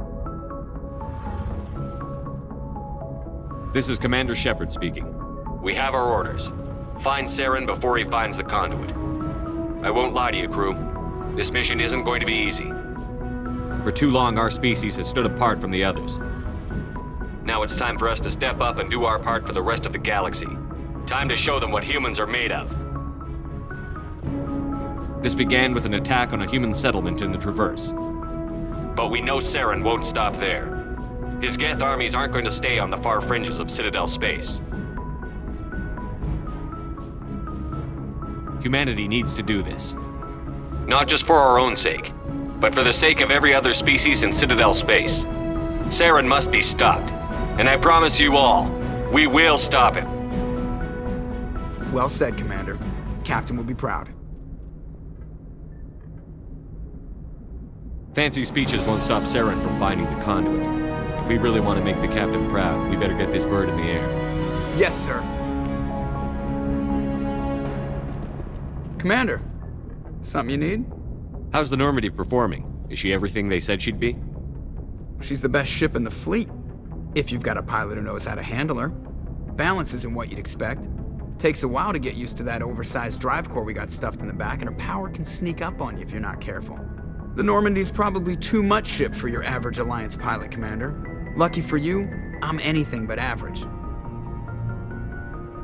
This is Commander Shepard speaking. We have our orders. Find Saren before he finds the conduit. I won't lie to you, crew. This mission isn't going to be easy. For too long, our species has stood apart from the others. Now it's time for us to step up and do our part for the rest of the galaxy. Time to show them what humans are made of. This began with an attack on a human settlement in the Traverse. But we know Saren won't stop there. His Geth armies aren't going to stay on the far fringes of Citadel space. Humanity needs to do this. Not just for our own sake, but for the sake of every other species in Citadel space. Saren must be stopped. And I promise you all, we will stop him. Well said, Commander. Captain will be proud. Fancy speeches won't stop Saren from finding the conduit. If we really want to make the captain proud, we better get this bird in the air. Yes, sir. Commander, something you need? How's the Normandy performing? Is she everything they said she'd be? She's the best ship in the fleet. If you've got a pilot who knows how to handle her. Balance isn't what you'd expect. Takes a while to get used to that oversized drive core we got stuffed in the back, and her power can sneak up on you if you're not careful. The Normandy's probably too much ship for your average Alliance pilot, Commander. Lucky for you, I'm anything but average.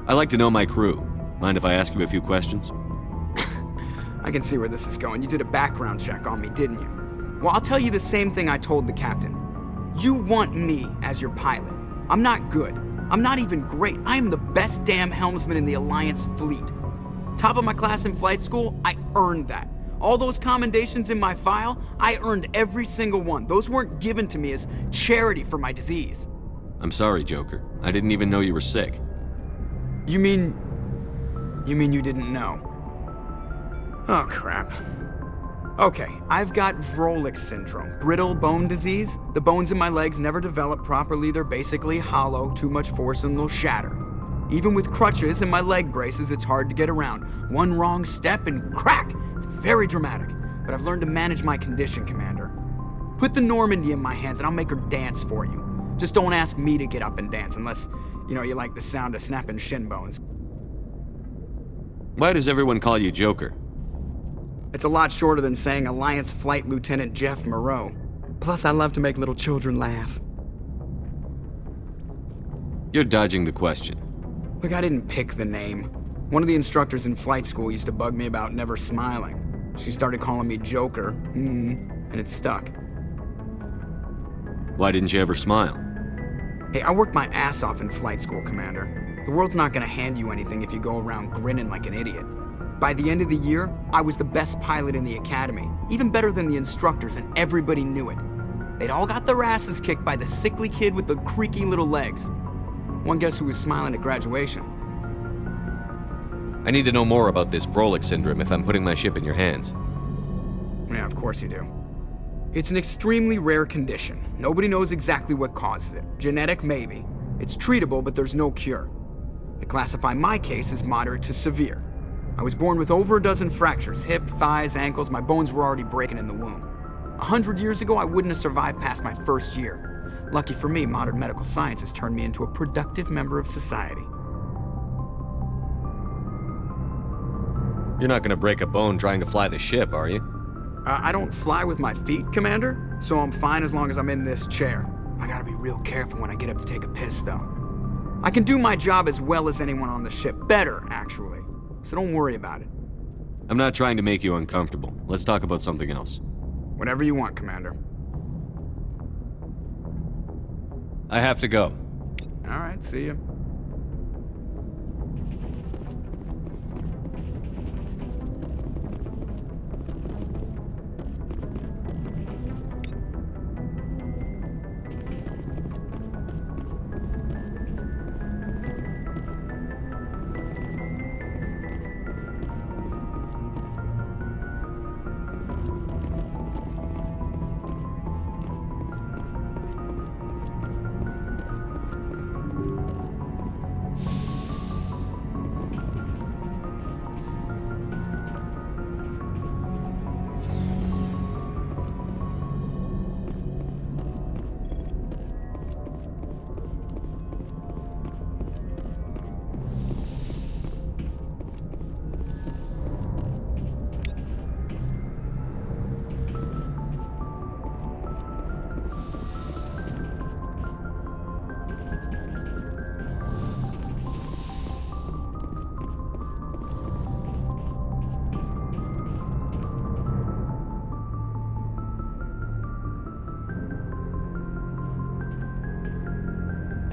I like to know my crew. Mind if I ask you a few questions? I can see where this is going. You did a background check on me, didn't you? Well, I'll tell you the same thing I told the captain. You want me as your pilot. I'm not good. I'm not even great. I am the best damn helmsman in the Alliance fleet. Top of my class in flight school, I earned that. All those commendations in my file, I earned every single one. Those weren't given to me as charity for my disease. I'm sorry, Joker. I didn't even know you were sick. You mean you didn't know? Oh, crap. Okay, I've got Vrolik syndrome, brittle bone disease. The bones in my legs never develop properly. They're basically hollow, too much force and they'll shatter. Even with crutches and my leg braces, it's hard to get around. One wrong step and crack! It's very dramatic, but I've learned to manage my condition, Commander. Put the Normandy in my hands and I'll make her dance for you. Just don't ask me to get up and dance unless, you like the sound of snapping shin bones. Why does everyone call you Joker? It's a lot shorter than saying Alliance Flight Lieutenant Jeff Moreau. Plus, I love to make little children laugh. You're dodging the question. Look, I didn't pick the name. One of the instructors in flight school used to bug me about never smiling. She started calling me Joker, and it stuck. Why didn't you ever smile? Hey, I worked my ass off in flight school, Commander. The world's not gonna hand you anything if you go around grinning like an idiot. By the end of the year, I was the best pilot in the academy, even better than the instructors, and everybody knew it. They'd all got their asses kicked by the sickly kid with the creaky little legs. One guess who was smiling at graduation? I need to know more about this Vrolik syndrome if I'm putting my ship in your hands. Yeah, of course you do. It's an extremely rare condition. Nobody knows exactly what causes it. Genetic, maybe. It's treatable, but there's no cure. They classify my case as moderate to severe. I was born with over a dozen fractures, hip, thighs, ankles. My bones were already breaking in the womb. 100 years ago, I wouldn't have survived past my first year. Lucky for me, modern medical science has turned me into a productive member of society. You're not gonna break a bone trying to fly the ship, are you? I don't fly with my feet, Commander, so I'm fine as long as I'm in this chair. I gotta be real careful when I get up to take a piss, though. I can do my job as well as anyone on the ship. Better, actually. So don't worry about it. I'm not trying to make you uncomfortable. Let's talk about something else. Whatever you want, Commander. I have to go. All right, see you.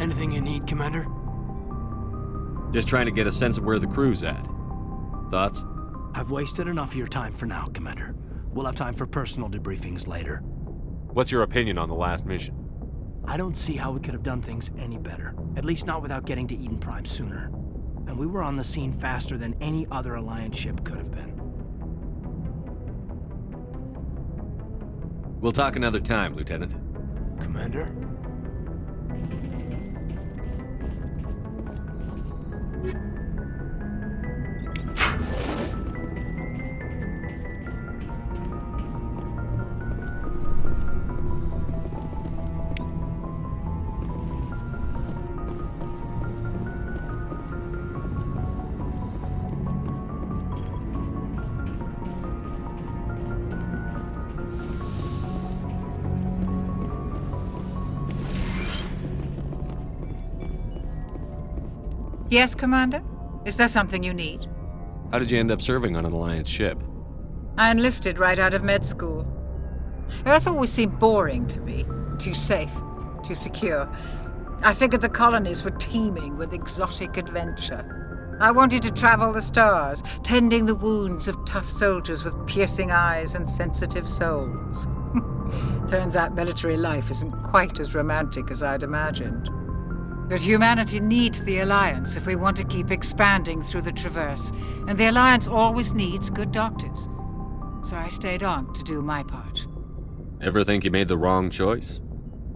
Anything you need, Commander? Just trying to get a sense of where the crew's at. Thoughts? I've wasted enough of your time for now, Commander. We'll have time for personal debriefings later. What's your opinion on the last mission? I don't see how we could have done things any better. At least not without getting to Eden Prime sooner. And we were on the scene faster than any other Alliance ship could have been. We'll talk another time, Lieutenant. Commander? Yes, Commander? Is there something you need? How did you end up serving on an Alliance ship? I enlisted right out of med school. Earth always seemed boring to me. Too safe, too secure. I figured the colonies were teeming with exotic adventure. I wanted to travel the stars, tending the wounds of tough soldiers with piercing eyes and sensitive souls. Turns out military life isn't quite as romantic as I'd imagined. But humanity needs the Alliance if we want to keep expanding through the Traverse, and the Alliance always needs good doctors. So I stayed on to do my part. Ever think you made the wrong choice?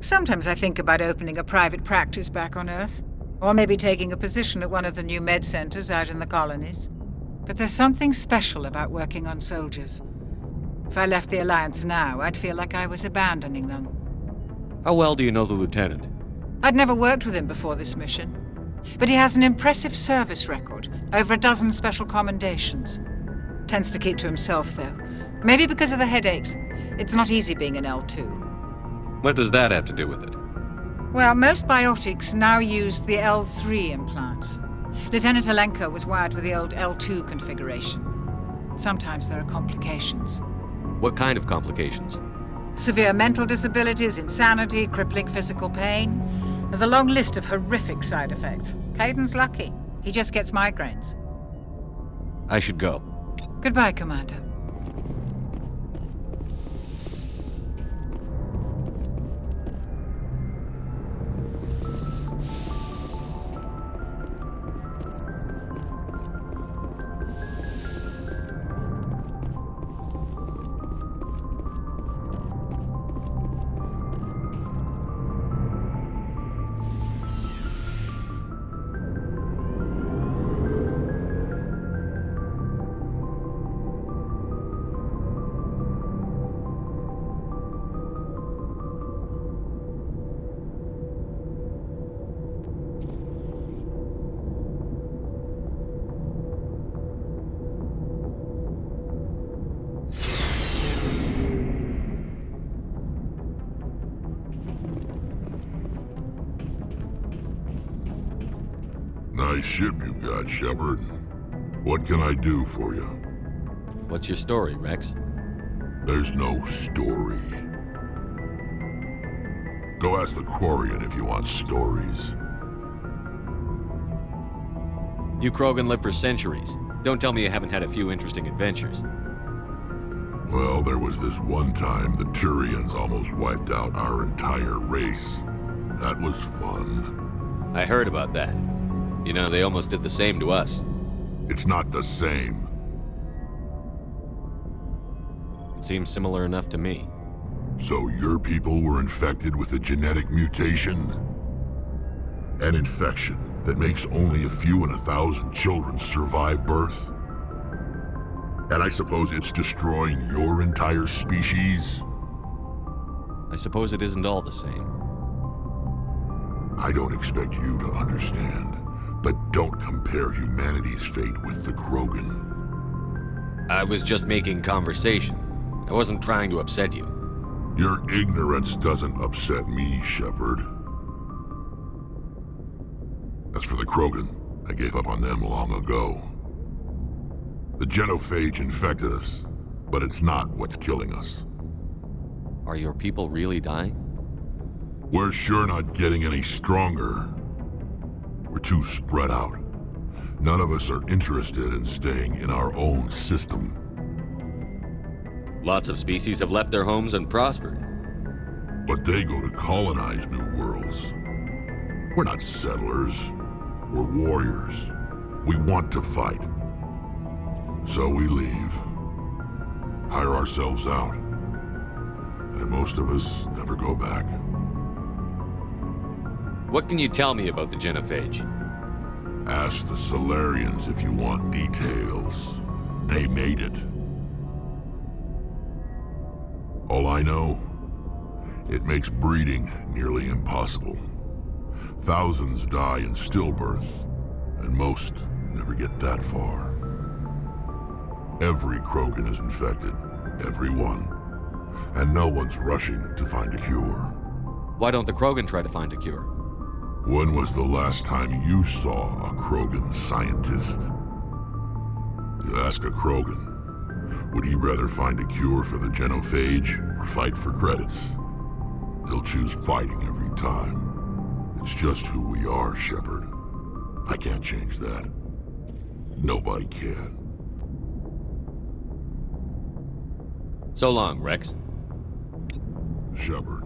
Sometimes I think about opening a private practice back on Earth, or maybe taking a position at one of the new med centers out in the colonies. But there's something special about working on soldiers. If I left the Alliance now, I'd feel like I was abandoning them. How well do you know the Lieutenant? I'd never worked with him before this mission. But he has an impressive service record, over a dozen special commendations. Tends to keep to himself, though. Maybe because of the headaches. It's not easy being an L2. What does that have to do with it? Well, most biotics now use the L3 implants. Lieutenant Alenko was wired with the old L2 configuration. Sometimes there are complications. What kind of complications? Severe mental disabilities, insanity, crippling physical pain. There's a long list of horrific side effects. Caden's lucky. He just gets migraines. I should go. Goodbye, Commander. Nice ship you've got, Shepard. What can I do for you? What's your story, Rex? There's no story. Go ask the Quarian if you want stories. You Krogan live for centuries. Don't tell me you haven't had a few interesting adventures. Well, there was this one time the Turians almost wiped out our entire race. That was fun. I heard about that. You know, they almost did the same to us. It's not the same. It seems similar enough to me. So your people were infected with a genetic mutation? An infection that makes only a few in 1,000 children survive birth? And I suppose it's destroying your entire species? I suppose it isn't all the same. I don't expect you to understand, but don't compare humanity's fate with the Krogan. I was just making conversation. I wasn't trying to upset you. Your ignorance doesn't upset me, Shepard. As for the Krogan, I gave up on them long ago. The genophage infected us, but it's not what's killing us. Are your people really dying? We're sure not getting any stronger. We're too spread out. None of us are interested in staying in our own system. Lots of species have left their homes and prospered. But they go to colonize new worlds. We're not settlers. We're warriors. We want to fight. So we leave. Hire ourselves out. And most of us never go back. What can you tell me about the genophage? Ask the Solarians if you want details. They made it. All I know, it makes breeding nearly impossible. Thousands die in stillbirth, and most never get that far. Every Krogan is infected, every one. And no one's rushing to find a cure. Why don't the Krogan try to find a cure? When was the last time you saw a Krogan scientist? You ask a Krogan, would he rather find a cure for the genophage or fight for credits? He'll choose fighting every time. It's just who we are, Shepard. I can't change that. Nobody can. So long, Rex. Shepard.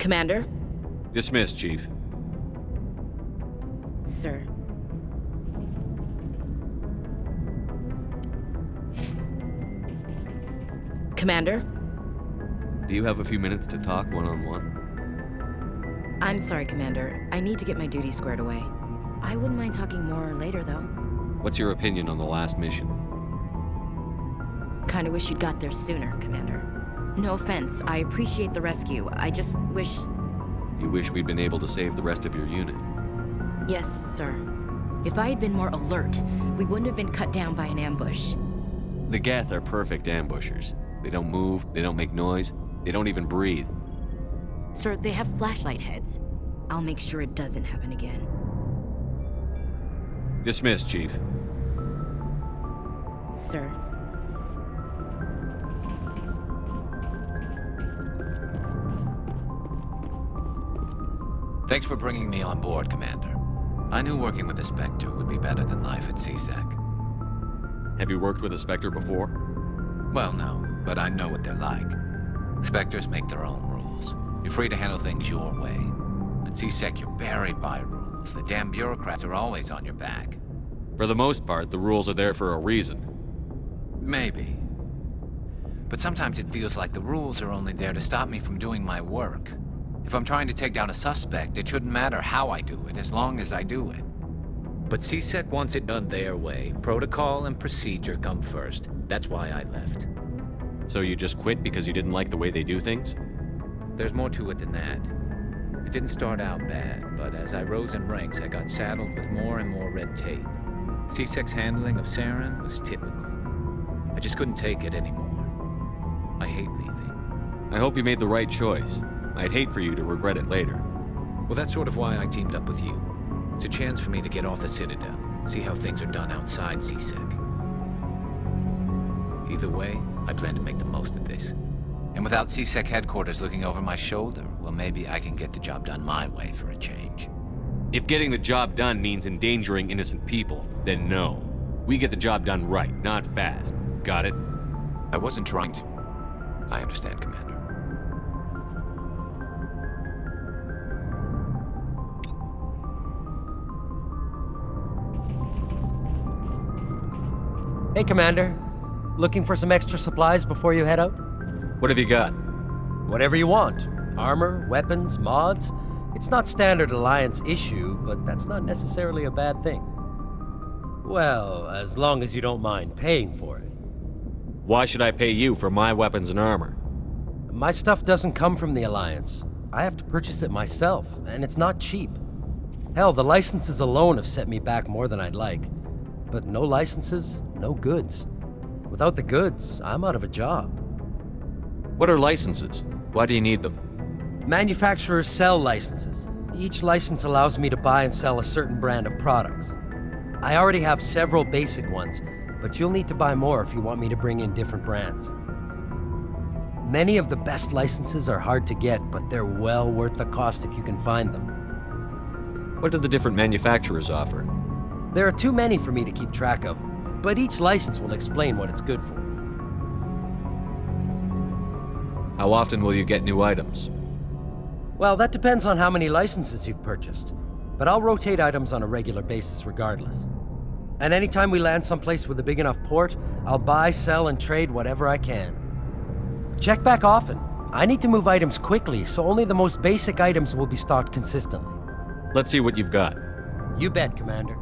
Commander? Dismissed, Chief. Sir. Commander? Do you have a few minutes to talk one-on-one? I'm sorry, Commander. I need to get my duty squared away. I wouldn't mind talking more later, though. What's your opinion on the last mission? Kinda wish you'd got there sooner, Commander. No offense, I appreciate the rescue. I just wish... You wish we'd been able to save the rest of your unit? Yes, sir. If I had been more alert, we wouldn't have been cut down by an ambush. The Geth are perfect ambushers. They don't move, they don't make noise, they don't even breathe. Sir, they have flashlight heads. I'll make sure it doesn't happen again. Dismissed, Chief. Sir. Thanks for bringing me on board, Commander. I knew working with a Spectre would be better than life at CSEC. Have you worked with a Spectre before? Well, no, but I know what they're like. Spectres make their own rules. You're free to handle things your way. At CSEC, you're buried by rules. The damn bureaucrats are always on your back. For the most part, the rules are there for a reason. Maybe. But sometimes it feels like the rules are only there to stop me from doing my work. If I'm trying to take down a suspect, it shouldn't matter how I do it, as long as I do it. But CSEC wants it done their way. Protocol and procedure come first. That's why I left. So you just quit because you didn't like the way they do things? There's more to it than that. It didn't start out bad, but as I rose in ranks, I got saddled with more and more red tape. CSEC's handling of Saren was typical. I just couldn't take it anymore. I hate leaving. I hope you made the right choice. I'd hate for you to regret it later. Well, that's sort of why I teamed up with you. It's a chance for me to get off the Citadel, see how things are done outside CSEC. Either way, I plan to make the most of this. And without CSEC headquarters looking over my shoulder, well, maybe I can get the job done my way for a change. If getting the job done means endangering innocent people, then no. We get the job done right, not fast. Got it? I wasn't trying to... I understand, Commander. Hey, Commander. Looking for some extra supplies before you head out? What have you got? Whatever you want. Armor, weapons, mods. It's not standard Alliance issue, but that's not necessarily a bad thing. Well, as long as you don't mind paying for it. Why should I pay you for my weapons and armor? My stuff doesn't come from the Alliance. I have to purchase it myself, and it's not cheap. Hell, the licenses alone have set me back more than I'd like. But no licenses, no goods. Without the goods, I'm out of a job. What are licenses? Why do you need them? Manufacturers sell licenses. Each license allows me to buy and sell a certain brand of products. I already have several basic ones, but you'll need to buy more if you want me to bring in different brands. Many of the best licenses are hard to get, but they're well worth the cost if you can find them. What do the different manufacturers offer? There are too many for me to keep track of, but each license will explain what it's good for. How often will you get new items? Well, that depends on how many licenses you've purchased, but I'll rotate items on a regular basis regardless. And anytime we land someplace with a big enough port, I'll buy, sell, and trade whatever I can. Check back often. I need to move items quickly, so only the most basic items will be stocked consistently. Let's see what you've got. You bet, Commander.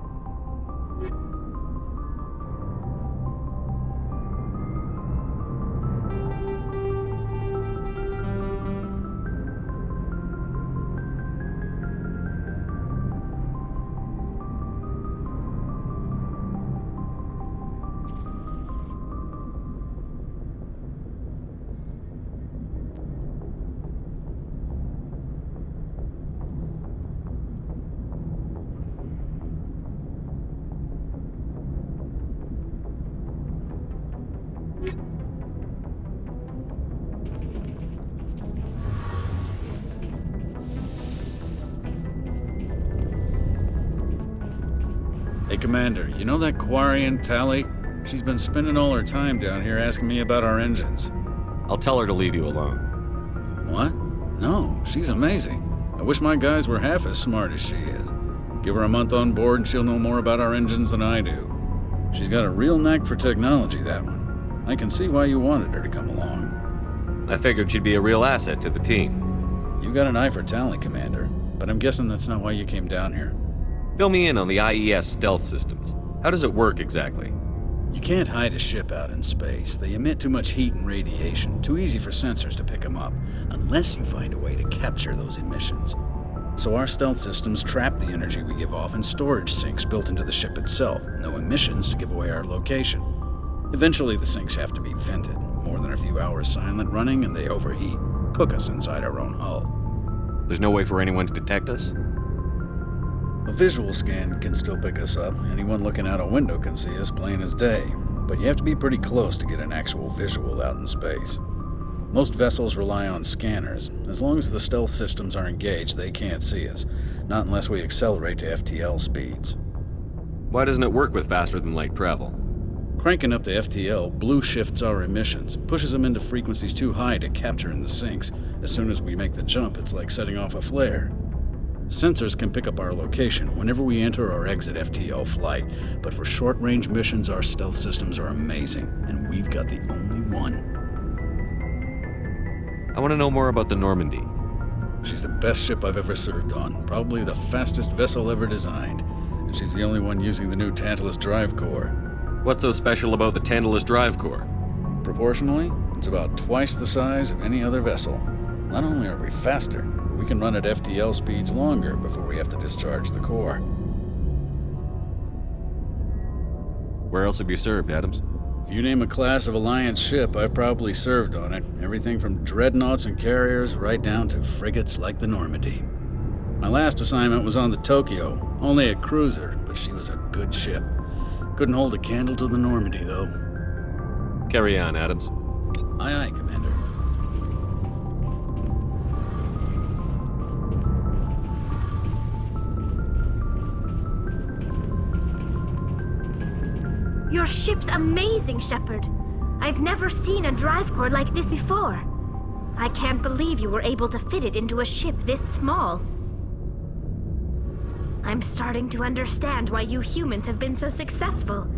Hey, Commander, you know that Quarian, Tally? She's been spending all her time down here asking me about our engines. I'll tell her to leave you alone. What? No, she's amazing. I wish my guys were half as smart as she is. Give her a month on board and she'll know more about our engines than I do. She's got a real knack for technology, that one. I can see why you wanted her to come along. I figured she'd be a real asset to the team. You got an eye for talent, Commander, but I'm guessing that's not why you came down here. Fill me in on the IES stealth systems. How does it work exactly? You can't hide a ship out in space. They emit too much heat and radiation, too easy for sensors to pick them up, unless you find a way to capture those emissions. So our stealth systems trap the energy we give off in storage sinks built into the ship itself, no emissions to give away our location. Eventually the sinks have to be vented. More than a few hours silent running and they overheat, cook us inside our own hull. There's no way for anyone to detect us? A visual scan can still pick us up. Anyone looking out a window can see us plain as day. But you have to be pretty close to get an actual visual out in space. Most vessels rely on scanners. As long as the stealth systems are engaged, they can't see us. Not unless we accelerate to FTL speeds. Why doesn't it work with faster-than-light travel? Cranking up to FTL blue shifts our emissions, pushes them into frequencies too high to capture in the sinks. As soon as we make the jump, it's like setting off a flare. Sensors can pick up our location whenever we enter or exit FTL flight, but for short-range missions, our stealth systems are amazing, and we've got the only one. I want to know more about the Normandy. She's the best ship I've ever served on, probably the fastest vessel ever designed, and she's the only one using the new Tantalus drive core. What's so special about the Tantalus drive core? Proportionally, it's about twice the size of any other vessel. Not only are we faster, but we can run at FTL speeds longer before we have to discharge the core. Where else have you served, Adams? If you name a class of Alliance ship, I've probably served on it. Everything from dreadnoughts and carriers right down to frigates like the Normandy. My last assignment was on the Tokyo, only a cruiser, but she was a good ship. Couldn't hold a candle to the Normandy, though. Carry on, Adams. Aye, aye, Commander. Your ship's amazing, Shepard. I've never seen a drive core like this before. I can't believe you were able to fit it into a ship this small. I'm starting to understand why you humans have been so successful.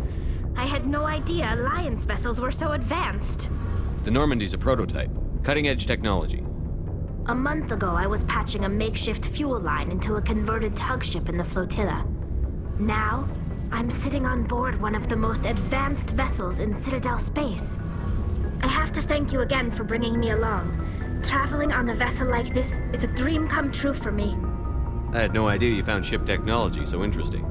I had no idea Alliance vessels were so advanced. The Normandy's a prototype. Cutting-edge technology. A month ago, I was patching a makeshift fuel line into a converted tug ship in the flotilla. Now, I'm sitting on board one of the most advanced vessels in Citadel space. I have to thank you again for bringing me along. Traveling on a vessel like this is a dream come true for me. I had no idea you found ship technology so interesting.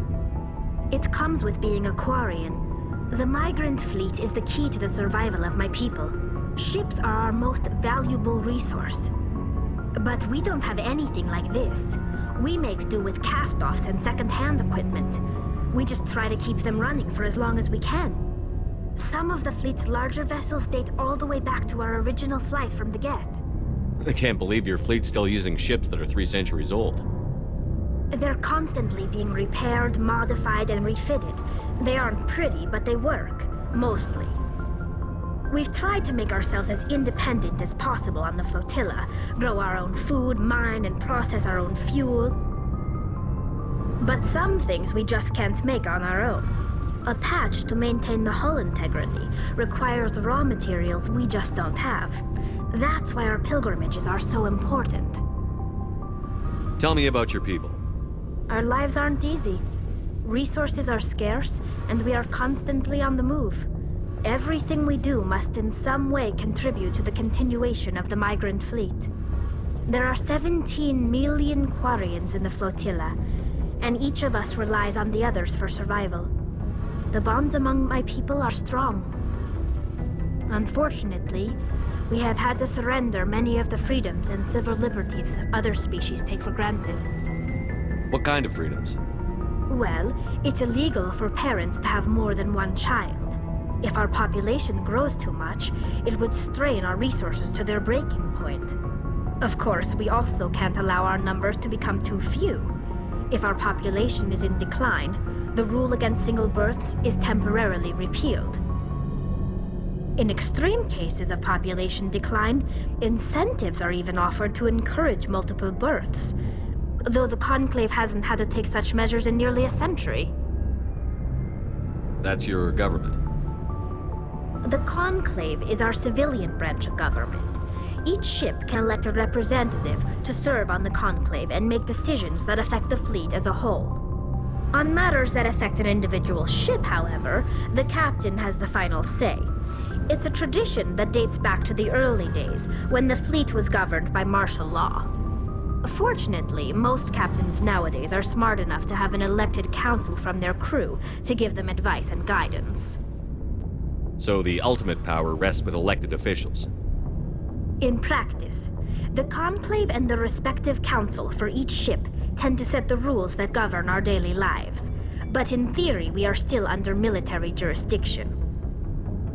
It comes with being a Quarian. The migrant fleet is the key to the survival of my people. Ships are our most valuable resource. But we don't have anything like this. We make do with cast-offs and second-hand equipment. We just try to keep them running for as long as we can. Some of the fleet's larger vessels date all the way back to our original flight from the Geth. I can't believe your fleet's still using ships that are 3 centuries old. They're constantly being repaired, modified, and refitted. They aren't pretty, but they work, mostly. We've tried to make ourselves as independent as possible on the flotilla, grow our own food, mine, and process our own fuel. But some things we just can't make on our own. A patch to maintain the hull integrity requires raw materials we just don't have. That's why our pilgrimages are so important. Tell me about your people. Our lives aren't easy. Resources are scarce, and we are constantly on the move. Everything we do must in some way contribute to the continuation of the migrant fleet. There are 17 million Quarians in the flotilla, and each of us relies on the others for survival. The bonds among my people are strong. Unfortunately, we have had to surrender many of the freedoms and civil liberties other species take for granted. What kind of freedoms? Well, it's illegal for parents to have more than one child. If our population grows too much, it would strain our resources to their breaking point. Of course, we also can't allow our numbers to become too few. If our population is in decline, the rule against single births is temporarily repealed. In extreme cases of population decline, incentives are even offered to encourage multiple births, though the Conclave hasn't had to take such measures in nearly a century. That's your government. The Conclave is our civilian branch of government. Each ship can elect a representative to serve on the Conclave and make decisions that affect the fleet as a whole. On matters that affect an individual ship, however, the captain has the final say. It's a tradition that dates back to the early days, when the fleet was governed by martial law. Fortunately, most captains nowadays are smart enough to have an elected council from their crew to give them advice and guidance. So the ultimate power rests with elected officials. In practice, the Conclave and the respective council for each ship tend to set the rules that govern our daily lives. But in theory, we are still under military jurisdiction.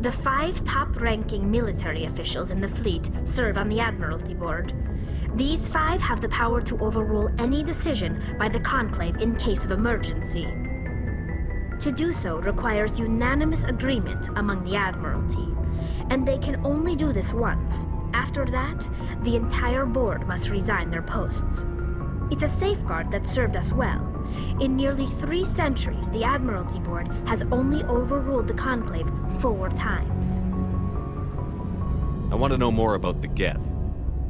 The 5 top-ranking military officials in the fleet serve on the Admiralty Board. These 5 have the power to overrule any decision by the Conclave in case of emergency. To do so requires unanimous agreement among the Admiralty, and they can only do this once. After that, the entire board must resign their posts. It's a safeguard that served us well. In nearly 3 centuries, the Admiralty Board has only overruled the Conclave 4 times. I want to know more about the Geth.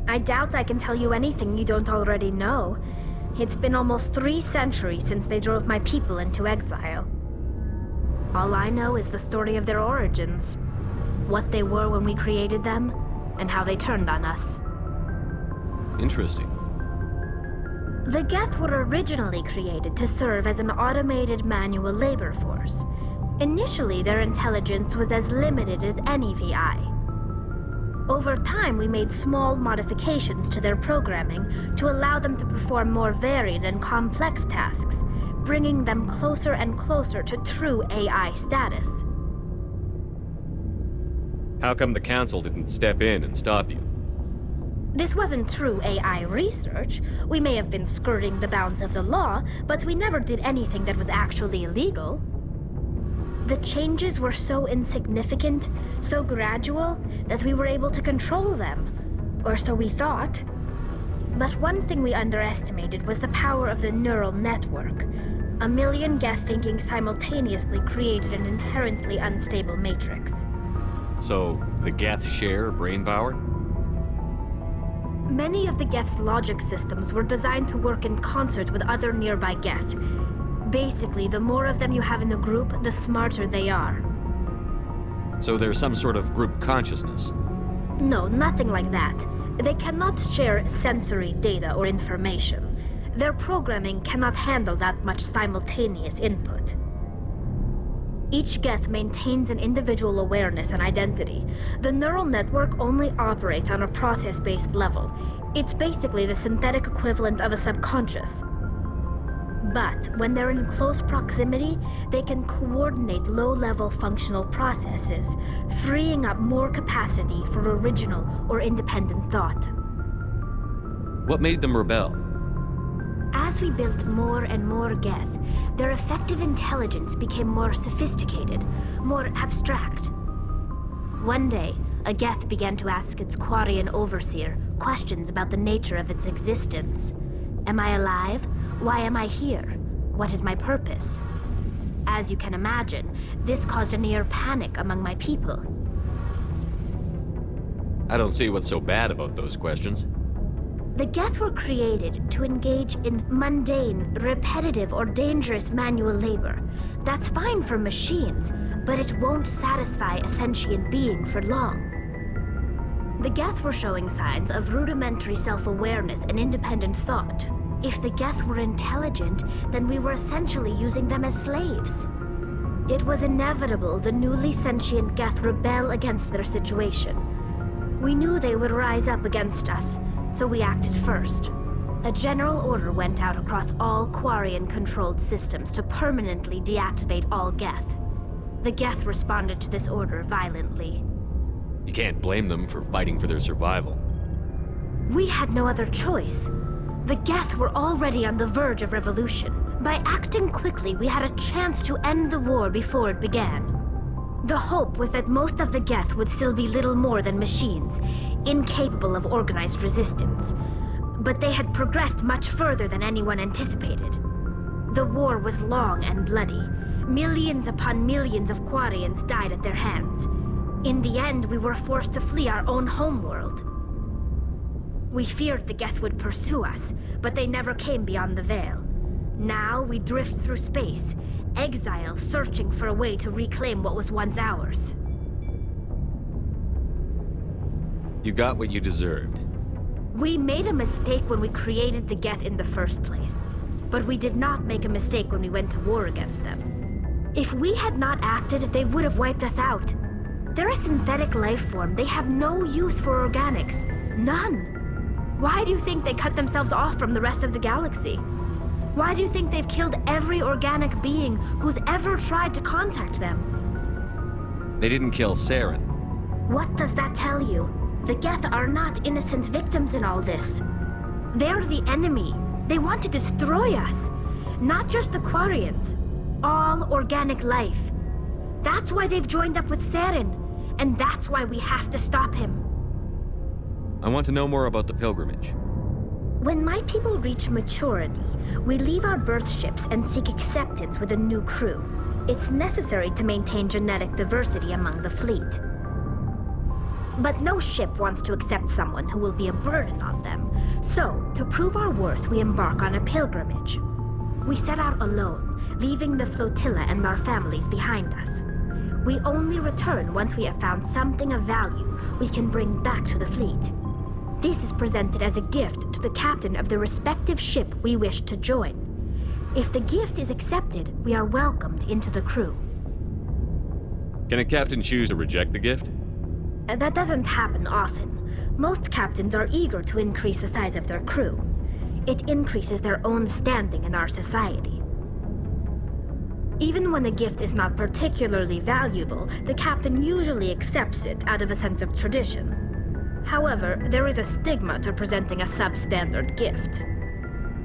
I doubt I can tell you anything you don't already know. It's been almost 3 centuries since they drove my people into exile. All I know is the story of their origins, what they were when we created them, and how they turned on us. Interesting. The Geth were originally created to serve as an automated manual labor force. Initially, their intelligence was as limited as any VI. Over time, we made small modifications to their programming to allow them to perform more varied and complex tasks, bringing them closer and closer to true AI status. How come the Council didn't step in and stop you? This wasn't true AI research. We may have been skirting the bounds of the law, but we never did anything that was actually illegal. The changes were so insignificant, so gradual, that we were able to control them. Or so we thought. But one thing we underestimated was the power of the neural network. A million Geth thinking simultaneously created an inherently unstable matrix. So, the Geth share brain power? Many of the Geth's logic systems were designed to work in concert with other nearby Geth. Basically, the more of them you have in a group, the smarter they are. So there's some sort of group consciousness? No, nothing like that. They cannot share sensory data or information. Their programming cannot handle that much simultaneous input. Each Geth maintains an individual awareness and identity. The neural network only operates on a process-based level. It's basically the synthetic equivalent of a subconscious. But when they're in close proximity, they can coordinate low-level functional processes, freeing up more capacity for original or independent thought. What made them rebel? As we built more and more Geth, their effective intelligence became more sophisticated, more abstract. One day, a Geth began to ask its Quarian overseer questions about the nature of its existence. Am I alive? Why am I here? What is my purpose? As you can imagine, this caused a near panic among my people. I don't see what's so bad about those questions. The Geth were created to engage in mundane, repetitive, or dangerous manual labor. That's fine for machines, but it won't satisfy a sentient being for long. The Geth were showing signs of rudimentary self-awareness and independent thought. If the Geth were intelligent, then we were essentially using them as slaves. It was inevitable the newly sentient Geth rebel against their situation. We knew they would rise up against us, so we acted first. A general order went out across all Quarian-controlled systems to permanently deactivate all Geth. The Geth responded to this order violently. You can't blame them for fighting for their survival. We had no other choice. The Geth were already on the verge of revolution. By acting quickly, we had a chance to end the war before it began. The hope was that most of the Geth would still be little more than machines, incapable of organized resistance. But they had progressed much further than anyone anticipated. The war was long and bloody. Millions upon millions of Quarians died at their hands. In the end, we were forced to flee our own homeworld. We feared the Geth would pursue us, but they never came beyond the Veil. Now we drift through space, exile searching for a way to reclaim what was once ours. You got what you deserved. We made a mistake when we created the Geth in the first place, but we did not make a mistake when we went to war against them. If we had not acted, they would have wiped us out. They're a synthetic life form. They have no use for organics. None. Why do you think they cut themselves off from the rest of the galaxy? Why do you think they've killed every organic being who's ever tried to contact them? They didn't kill Saren. What does that tell you? The Geth are not innocent victims in all this. They're the enemy. They want to destroy us. Not just the Quarians. All organic life. That's why they've joined up with Saren. And that's why we have to stop him. I want to know more about the pilgrimage. When my people reach maturity, we leave our birth ships and seek acceptance with a new crew. It's necessary to maintain genetic diversity among the fleet. But no ship wants to accept someone who will be a burden on them. So, to prove our worth, we embark on a pilgrimage. We set out alone, leaving the flotilla and our families behind us. We only return once we have found something of value we can bring back to the fleet. This is presented as a gift to the captain of the respective ship we wish to join. If the gift is accepted, we are welcomed into the crew. Can a captain choose to reject the gift? That doesn't happen often. Most captains are eager to increase the size of their crew. It increases their own standing in our society. Even when the gift is not particularly valuable, the captain usually accepts it out of a sense of tradition. However, there is a stigma to presenting a substandard gift.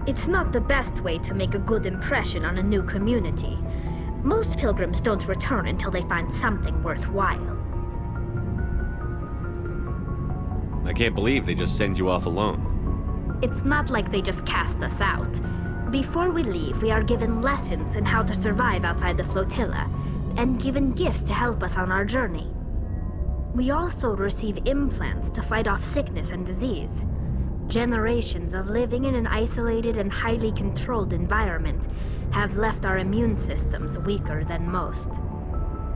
It's not the best way to make a good impression on a new community. Most pilgrims don't return until they find something worthwhile. I can't believe they just send you off alone. It's not like they just cast us out. Before we leave, we are given lessons in how to survive outside the flotilla, and given gifts to help us on our journey. We also receive implants to fight off sickness and disease. Generations of living in an isolated and highly controlled environment have left our immune systems weaker than most.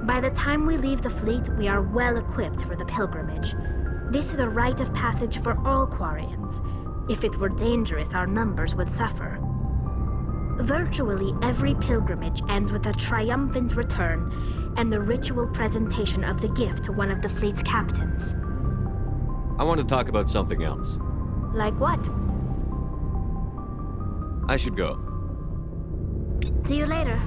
By the time we leave the fleet, we are well equipped for the pilgrimage. This is a rite of passage for all Quarians. If it were dangerous, our numbers would suffer. Virtually every pilgrimage ends with a triumphant return and the ritual presentation of the gift to one of the fleet's captains. I want to talk about something else. Like what? I should go. See you later.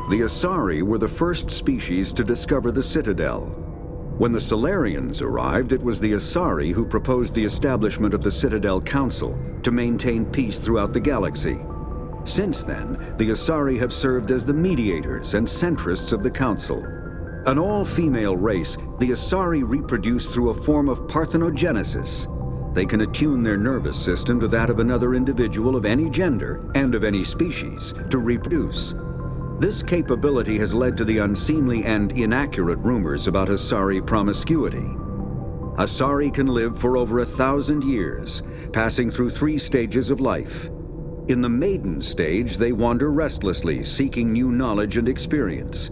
The Asari were the first species to discover the Citadel. When the Solarians arrived, it was the Asari who proposed the establishment of the Citadel Council to maintain peace throughout the galaxy. Since then, the Asari have served as the mediators and centrists of the Council. An all-female race, the Asari reproduce through a form of parthenogenesis. They can attune their nervous system to that of another individual of any gender and of any species to reproduce. This capability has led to the unseemly and inaccurate rumors about Asari promiscuity. Asari can live for over 1,000 years, passing through 3 stages of life. In the maiden stage, they wander restlessly, seeking new knowledge and experience.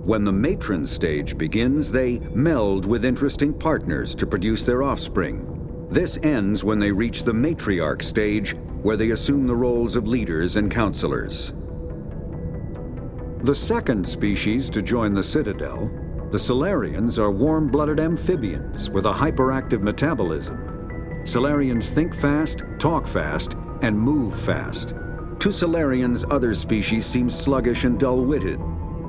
When the matron stage begins, they meld with interesting partners to produce their offspring. This ends when they reach the matriarch stage, where they assume the roles of leaders and counselors. The second species to join the Citadel, the Solarians, are warm-blooded amphibians with a hyperactive metabolism. Solarians think fast, talk fast, and move fast. To Solarians, other species seem sluggish and dull-witted.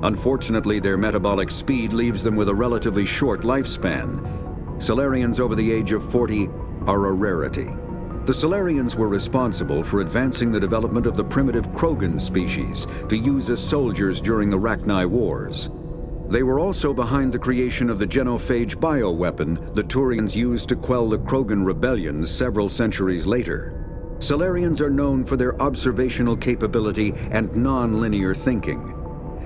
Unfortunately, their metabolic speed leaves them with a relatively short lifespan. Solarians over the age of 40 are a rarity. The Solarians were responsible for advancing the development of the primitive Krogan species to use as soldiers during the Rachni Wars. They were also behind the creation of the genophage bioweapon the Turians used to quell the Krogan rebellions several centuries later. Solarians are known for their observational capability and non-linear thinking.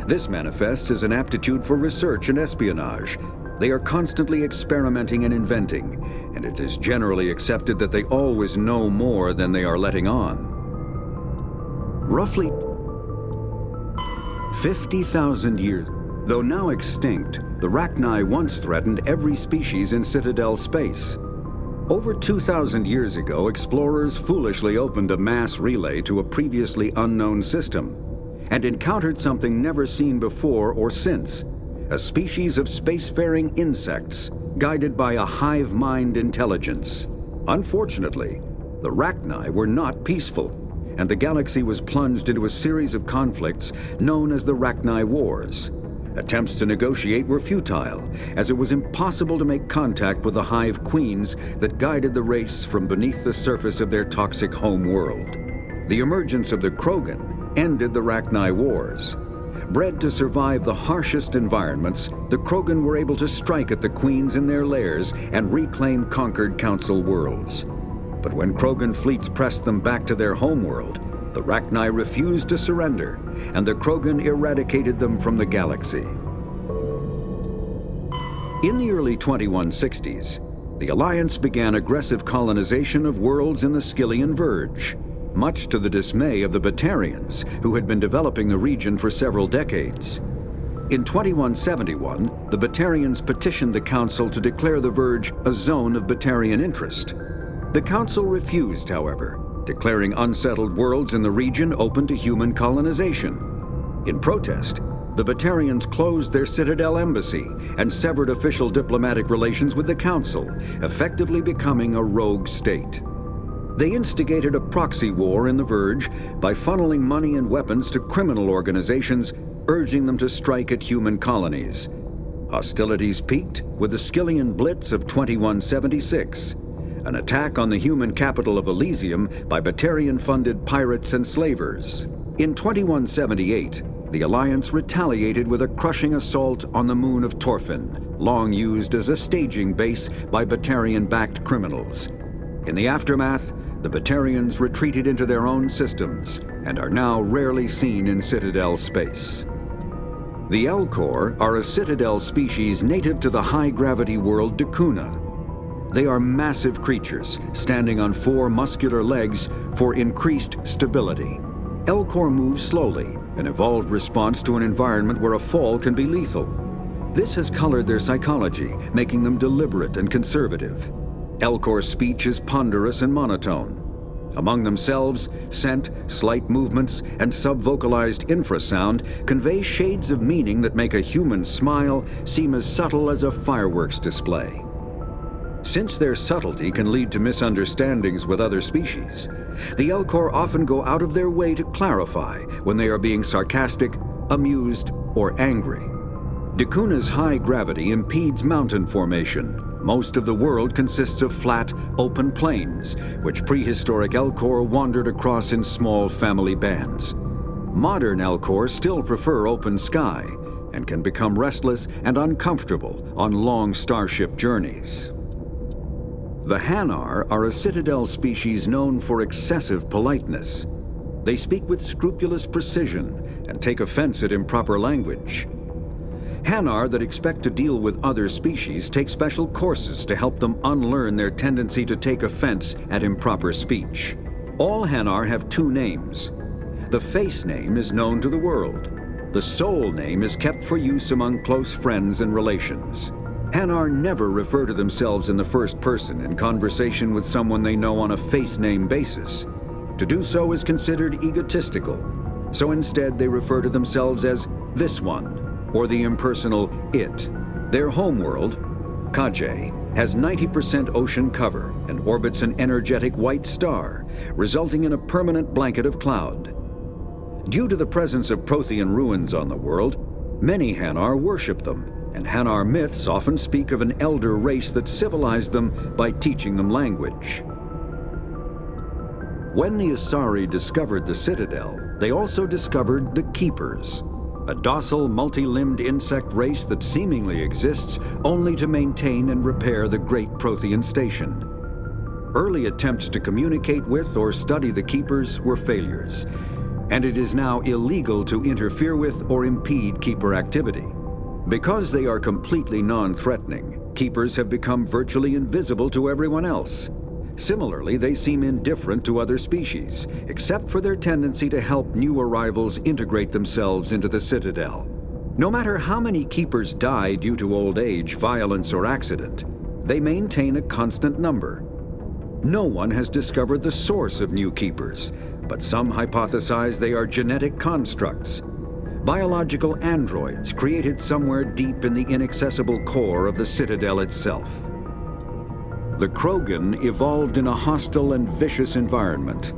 This manifests as an aptitude for research and espionage. They are constantly experimenting and inventing, and it is generally accepted that they always know more than they are letting on. Roughly 50,000 years. Though now extinct, the Rachni once threatened every species in Citadel space. Over 2,000 years ago, explorers foolishly opened a mass relay to a previously unknown system and encountered something never seen before or since, a species of spacefaring insects guided by a hive mind intelligence. Unfortunately, the Rachni were not peaceful, and the galaxy was plunged into a series of conflicts known as the Rachni Wars. Attempts to negotiate were futile, as it was impossible to make contact with the hive queens that guided the race from beneath the surface of their toxic home world. The emergence of the Krogan ended the Rachni Wars. Bred to survive the harshest environments, the Krogan were able to strike at the queens in their lairs and reclaim conquered council worlds. But when Krogan fleets pressed them back to their homeworld, the Rachni refused to surrender, and the Krogan eradicated them from the galaxy. In the early 2160s, the Alliance began aggressive colonization of worlds in the Skyllian Verge, much to the dismay of the Batarians, who had been developing the region for several decades. In 2171, the Batarians petitioned the Council to declare the Verge a zone of Batarian interest. The Council refused, however, declaring unsettled worlds in the region open to human colonization. In protest, the Batarians closed their Citadel embassy and severed official diplomatic relations with the Council, effectively becoming a rogue state. They instigated a proxy war in the Verge by funneling money and weapons to criminal organizations, urging them to strike at human colonies. Hostilities peaked with the Skyllian Blitz of 2176, an attack on the human capital of Elysium by Batarian-funded pirates and slavers. In 2178, the Alliance retaliated with a crushing assault on the moon of Torfin, long used as a staging base by Batarian-backed criminals. In the aftermath, the Batarians retreated into their own systems and are now rarely seen in Citadel space. The Elcor are a Citadel species native to the high-gravity world Dacuna. They are massive creatures, standing on 4 muscular legs for increased stability. Elcor move slowly, an evolved response to an environment where a fall can be lethal. This has colored their psychology, making them deliberate and conservative. Elcor's speech is ponderous and monotone. Among themselves, scent, slight movements, and subvocalized infrasound convey shades of meaning that make a human smile seem as subtle as a fireworks display. Since their subtlety can lead to misunderstandings with other species, the Elcor often go out of their way to clarify when they are being sarcastic, amused, or angry. Dacuna's high gravity impedes mountain formation. Most of the world consists of flat, open plains, which prehistoric Elcor wandered across in small family bands. Modern Elcor still prefer open sky and can become restless and uncomfortable on long starship journeys. The Hanar are a Citadel species known for excessive politeness. They speak with scrupulous precision and take offense at improper language. Hanar that expect to deal with other species take special courses to help them unlearn their tendency to take offense at improper speech. All Hanar have two names. The face name is known to the world. The soul name is kept for use among close friends and relations. Hanar never refer to themselves in the first person in conversation with someone they know on a face name basis. To do so is considered egotistical, so instead they refer to themselves as this one, or the impersonal it. Their homeworld, Kajay, has 90% ocean cover and orbits an energetic white star, resulting in a permanent blanket of cloud. Due to the presence of Prothean ruins on the world, many Hanar worship them, and Hanar myths often speak of an elder race that civilized them by teaching them language. When the Asari discovered the Citadel, they also discovered the Keepers, a docile, multi-limbed insect race that seemingly exists only to maintain and repair the Great Prothean Station. Early attempts to communicate with or study the Keepers were failures, and it is now illegal to interfere with or impede Keeper activity. Because they are completely non-threatening, Keepers have become virtually invisible to everyone else. Similarly, they seem indifferent to other species, except for their tendency to help new arrivals integrate themselves into the Citadel. No matter how many Keepers die due to old age, violence, or accident, they maintain a constant number. No one has discovered the source of new Keepers, but some hypothesize they are genetic constructs, biological androids created somewhere deep in the inaccessible core of the Citadel itself. The Krogan evolved in a hostile and vicious environment.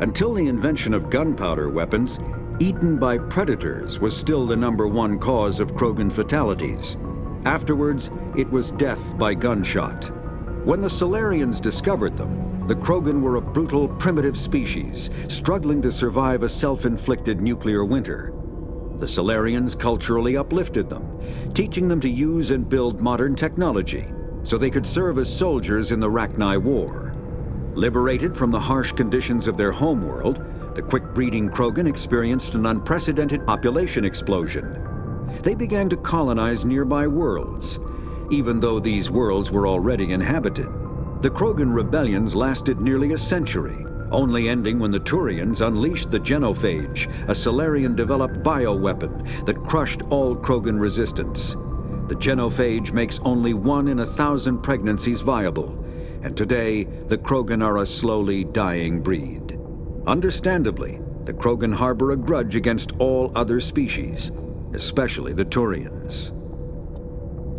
Until the invention of gunpowder weapons, eaten by predators was still the #1 cause of Krogan fatalities. Afterwards, it was death by gunshot. When the Solarians discovered them, the Krogan were a brutal, primitive species, struggling to survive a self-inflicted nuclear winter. The Solarians culturally uplifted them, teaching them to use and build modern technology, so they could serve as soldiers in the Rachni War. Liberated from the harsh conditions of their homeworld, the quick-breeding Krogan experienced an unprecedented population explosion. They began to colonize nearby worlds, even though these worlds were already inhabited. The Krogan rebellions lasted nearly a century, only ending when the Turians unleashed the Genophage, a Solarian-developed bioweapon that crushed all Krogan resistance. The Genophage makes only 1 in 1,000 pregnancies viable, and today the Krogan are a slowly dying breed. Understandably, the Krogan harbor a grudge against all other species, especially the Turians.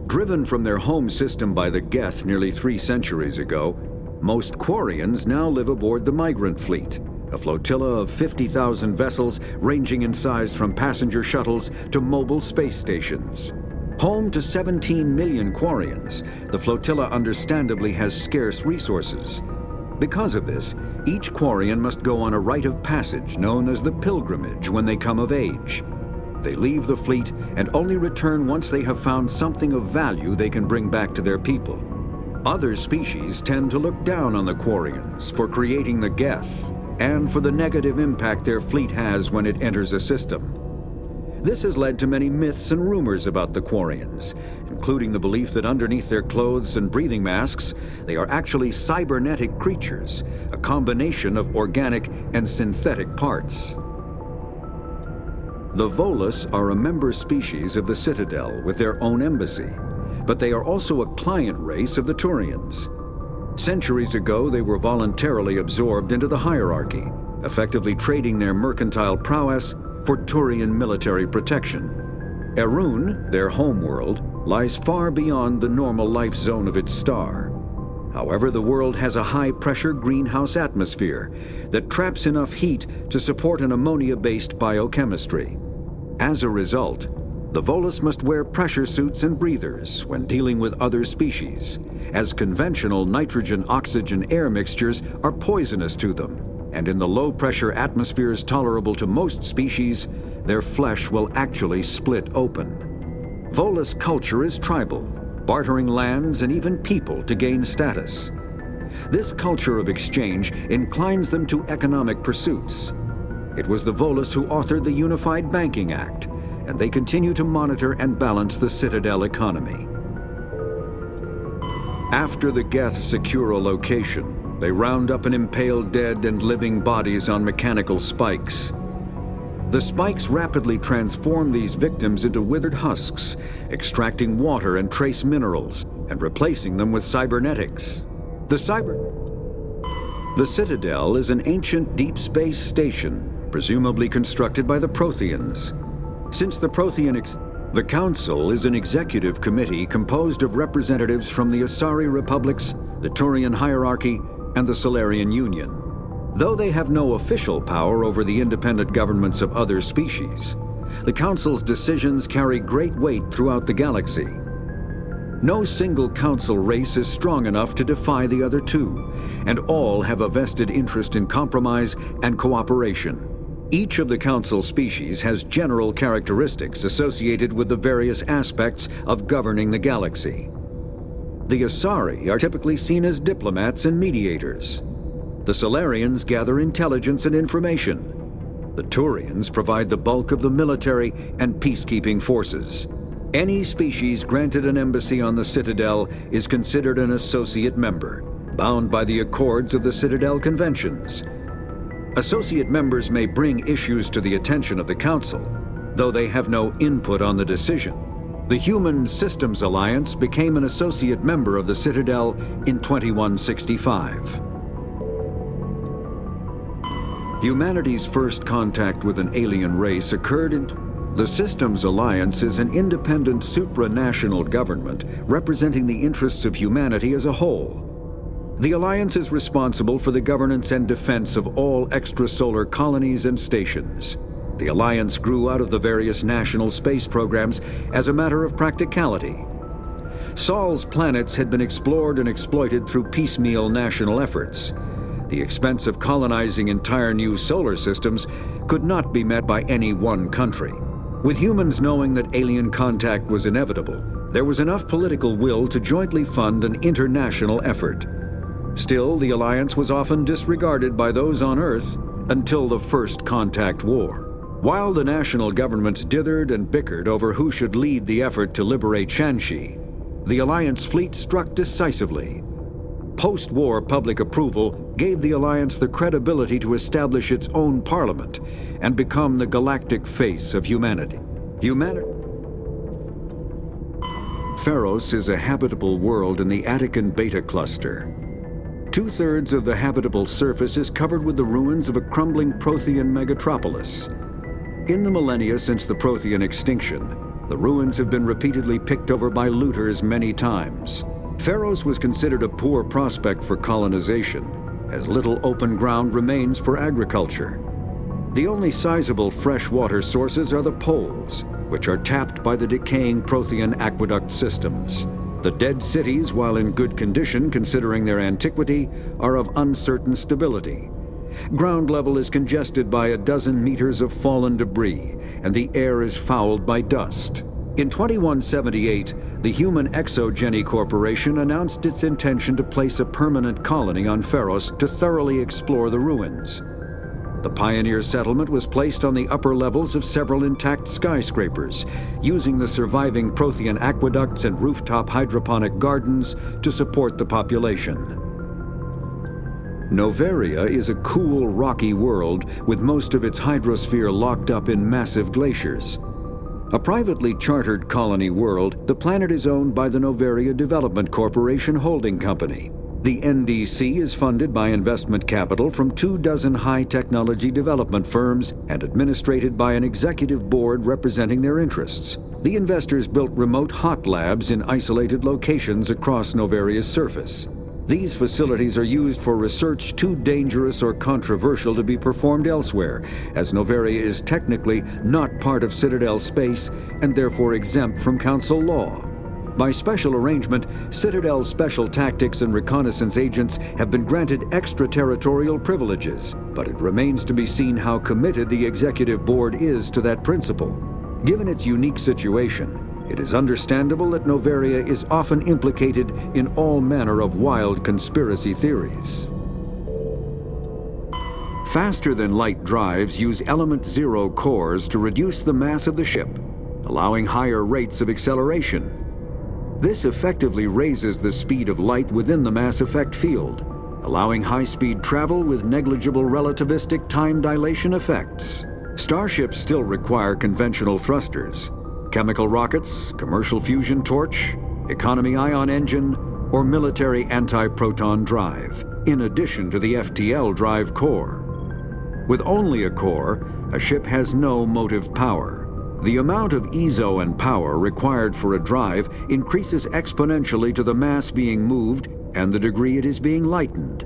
Driven from their home system by the Geth nearly 3 centuries ago, most Quarians now live aboard the Migrant Fleet, a flotilla of 50,000 vessels ranging in size from passenger shuttles to mobile space stations. Home to 17 million Quarians, the flotilla understandably has scarce resources. Because of this, each Quarian must go on a rite of passage known as the Pilgrimage when they come of age. They leave the fleet and only return once they have found something of value they can bring back to their people. Other species tend to look down on the Quarians for creating the Geth and for the negative impact their fleet has when it enters a system. This has led to many myths and rumors about the Quarians, including the belief that underneath their clothes and breathing masks, they are actually cybernetic creatures, a combination of organic and synthetic parts. The Volus are a member species of the Citadel with their own embassy, but they are also a client race of the Turians. Centuries ago, they were voluntarily absorbed into the hierarchy, effectively trading their mercantile prowess for Turian military protection. Erun, their homeworld, lies far beyond the normal life zone of its star. However, the world has a high-pressure greenhouse atmosphere that traps enough heat to support an ammonia-based biochemistry. As a result, the Volus must wear pressure suits and breathers when dealing with other species, as conventional nitrogen-oxygen-air mixtures are poisonous to them, and in the low-pressure atmospheres tolerable to most species, their flesh will actually split open. Volus culture is tribal, bartering lands and even people to gain status. This culture of exchange inclines them to economic pursuits. It was the Volus who authored the Unified Banking Act, and they continue to monitor and balance the Citadel economy. After the Geth secure a location, They round up and impale dead and living bodies on mechanical spikes. The spikes rapidly transform these victims into withered husks, extracting water and trace minerals, and replacing them with cybernetics. The Citadel is an ancient deep space station, presumably constructed by the Protheans. Since the Council is an executive committee composed of representatives from the Asari Republics, the Turian Hierarchy, and the Solarian Union. Though they have no official power over the independent governments of other species, the Council's decisions carry great weight throughout the galaxy. No single Council race is strong enough to defy the other two, and all have a vested interest in compromise and cooperation. Each of the Council species has general characteristics associated with the various aspects of governing the galaxy. The Asari are typically seen as diplomats and mediators. The Solarians gather intelligence and information. The Turians provide the bulk of the military and peacekeeping forces. Any species granted an embassy on the Citadel is considered an associate member, bound by the accords of the Citadel Conventions. Associate members may bring issues to the attention of the Council, though they have no input on the decision. The Human Systems Alliance became an associate member of the Citadel in 2165. Humanity's first contact with an alien race occurred in... The Systems Alliance is an independent supranational government representing the interests of humanity as a whole. The Alliance is responsible for the governance and defense of all extrasolar colonies and stations. The Alliance grew out of the various national space programs as a matter of practicality. Sol's planets had been explored and exploited through piecemeal national efforts. The expense of colonizing entire new solar systems could not be met by any one country. With humans knowing that alien contact was inevitable, there was enough political will to jointly fund an international effort. Still, the Alliance was often disregarded by those on Earth until the First Contact War. While the national governments dithered and bickered over who should lead the effort to liberate Shanxi, the Alliance fleet struck decisively. Post-war public approval gave the Alliance the credibility to establish its own parliament and become the galactic face of humanity. Pharos is a habitable world in the Attican Beta Cluster. Two-thirds of the habitable surface is covered with the ruins of a crumbling Prothean megatropolis. In the millennia since the Prothean extinction, the ruins have been repeatedly picked over by looters many times. Pharos was considered a poor prospect for colonization, as little open ground remains for agriculture. The only sizable freshwater sources are the poles, which are tapped by the decaying Prothean aqueduct systems. The dead cities, while in good condition considering their antiquity, are of uncertain stability. Ground level is congested by a dozen meters of fallen debris, and the air is fouled by dust. In 2178, the Human Exogeny Corporation announced its intention to place a permanent colony on Pharos to thoroughly explore the ruins. The pioneer settlement was placed on the upper levels of several intact skyscrapers, using the surviving Prothean aqueducts and rooftop hydroponic gardens to support the population. Noveria is a cool, rocky world with most of its hydrosphere locked up in massive glaciers. A privately chartered colony world, the planet is owned by the Noveria Development Corporation Holding Company. The NDC is funded by investment capital from 24 high-technology development firms and administrated by an executive board representing their interests. The investors built remote hot labs in isolated locations across Noveria's surface. These facilities are used for research too dangerous or controversial to be performed elsewhere, as Noveria is technically not part of Citadel space and therefore exempt from Council law. By special arrangement, Citadel's special tactics and reconnaissance agents have been granted extraterritorial privileges, but it remains to be seen how committed the Executive Board is to that principle. Given its unique situation, it is understandable that Noveria is often implicated in all manner of wild conspiracy theories. Faster-than-light drives use element zero cores to reduce the mass of the ship, allowing higher rates of acceleration. This effectively raises the speed of light within the mass effect field, allowing high-speed travel with negligible relativistic time dilation effects. Starships still require conventional thrusters, chemical rockets, commercial fusion torch, economy ion engine, or military anti-proton drive, in addition to the FTL drive core. With only a core, a ship has no motive power. The amount of ESO and power required for a drive increases exponentially to the mass being moved and the degree it is being lightened.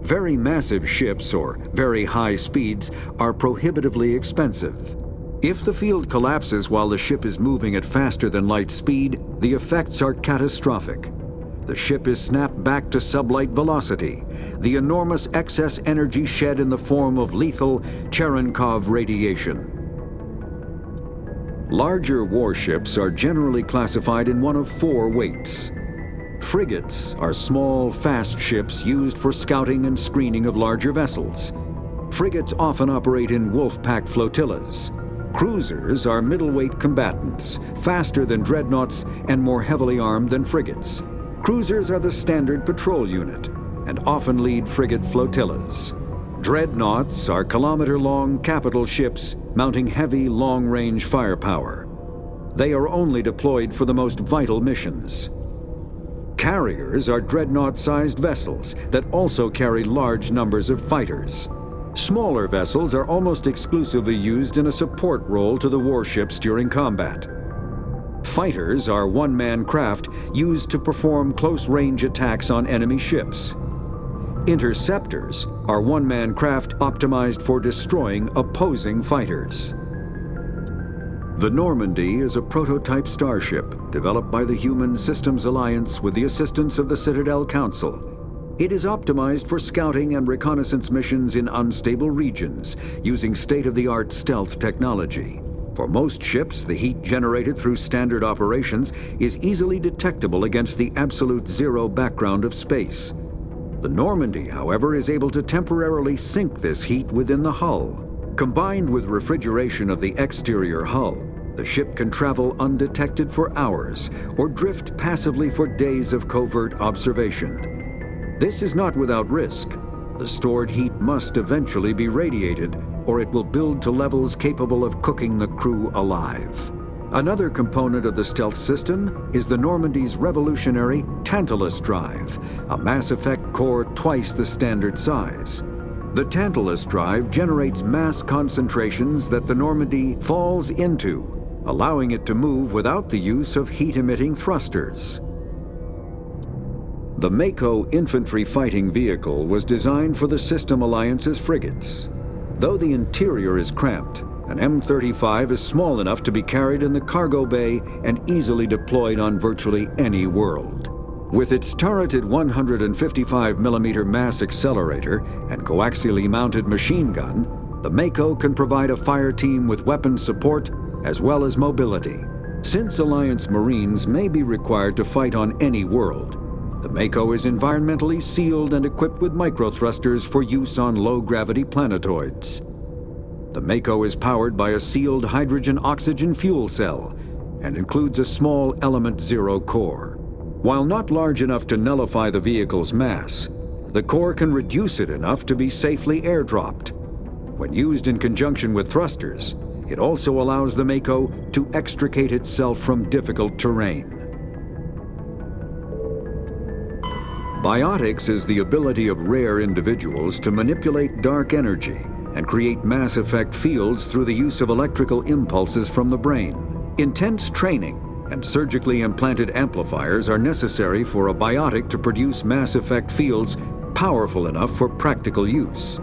Very massive ships, or very high speeds, are prohibitively expensive. If the field collapses while the ship is moving at faster than light speed, the effects are catastrophic. The ship is snapped back to sublight velocity, the enormous excess energy shed in the form of lethal Cherenkov radiation. Larger warships are generally classified in one of 4 weights. Frigates are small, fast ships used for scouting and screening of larger vessels. Frigates often operate in wolf-pack flotillas. Cruisers are middleweight combatants, faster than dreadnoughts and more heavily armed than frigates. Cruisers are the standard patrol unit and often lead frigate flotillas. Dreadnoughts are kilometer-long capital ships mounting heavy, long-range firepower. They are only deployed for the most vital missions. Carriers are dreadnought-sized vessels that also carry large numbers of fighters. Smaller vessels are almost exclusively used in a support role to the warships during combat. Fighters are one-man craft used to perform close-range attacks on enemy ships. Interceptors are one-man craft optimized for destroying opposing fighters. The Normandy is a prototype starship developed by the Human Systems Alliance with the assistance of the Citadel Council. It is optimized for scouting and reconnaissance missions in unstable regions using state-of-the-art stealth technology. For most ships, the heat generated through standard operations is easily detectable against the absolute zero background of space. The Normandy, however, is able to temporarily sink this heat within the hull. Combined with refrigeration of the exterior hull, the ship can travel undetected for hours or drift passively for days of covert observation. This is not without risk. The stored heat must eventually be radiated, or it will build to levels capable of cooking the crew alive. Another component of the stealth system is the Normandy's revolutionary Tantalus drive, a mass effect core twice the standard size. The Tantalus drive generates mass concentrations that the Normandy falls into, allowing it to move without the use of heat-emitting thrusters. The Mako infantry fighting vehicle was designed for the System Alliance's frigates. Though the interior is cramped, an M35 is small enough to be carried in the cargo bay and easily deployed on virtually any world. With its turreted 155mm mass accelerator and coaxially mounted machine gun, the Mako can provide a fire team with weapon support as well as mobility. Since Alliance Marines may be required to fight on any world, the Mako is environmentally sealed and equipped with microthrusters for use on low-gravity planetoids. The Mako is powered by a sealed hydrogen-oxygen fuel cell and includes a small Element Zero core. While not large enough to nullify the vehicle's mass, the core can reduce it enough to be safely airdropped. When used in conjunction with thrusters, it also allows the Mako to extricate itself from difficult terrain. Biotics is the ability of rare individuals to manipulate dark energy and create mass effect fields through the use of electrical impulses from the brain. Intense training and surgically implanted amplifiers are necessary for a biotic to produce mass effect fields powerful enough for practical use.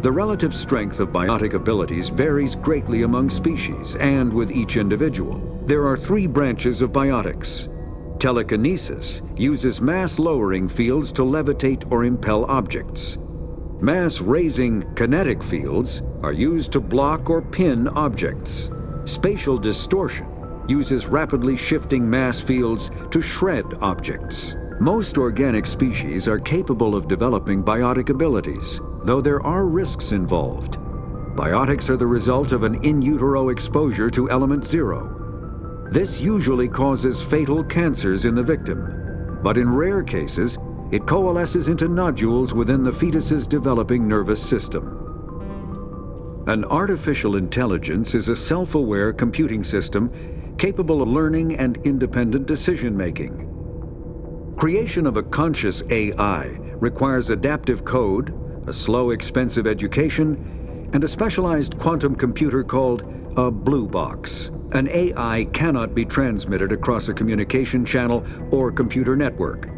The relative strength of biotic abilities varies greatly among species and with each individual. There are 3 branches of biotics. Telekinesis uses mass-lowering fields to levitate or impel objects. Mass-raising kinetic fields are used to block or pin objects. Spatial distortion uses rapidly shifting mass fields to shred objects. Most organic species are capable of developing biotic abilities, though there are risks involved. Biotics are the result of an in utero exposure to Element Zero. This usually causes fatal cancers in the victim, but in rare cases, it coalesces into nodules within the fetus's developing nervous system. An artificial intelligence is a self-aware computing system capable of learning and independent decision-making. Creation of a conscious AI requires adaptive code, a slow, expensive education, and a specialized quantum computer called a blue box. An AI cannot be transmitted across a communication channel or computer network.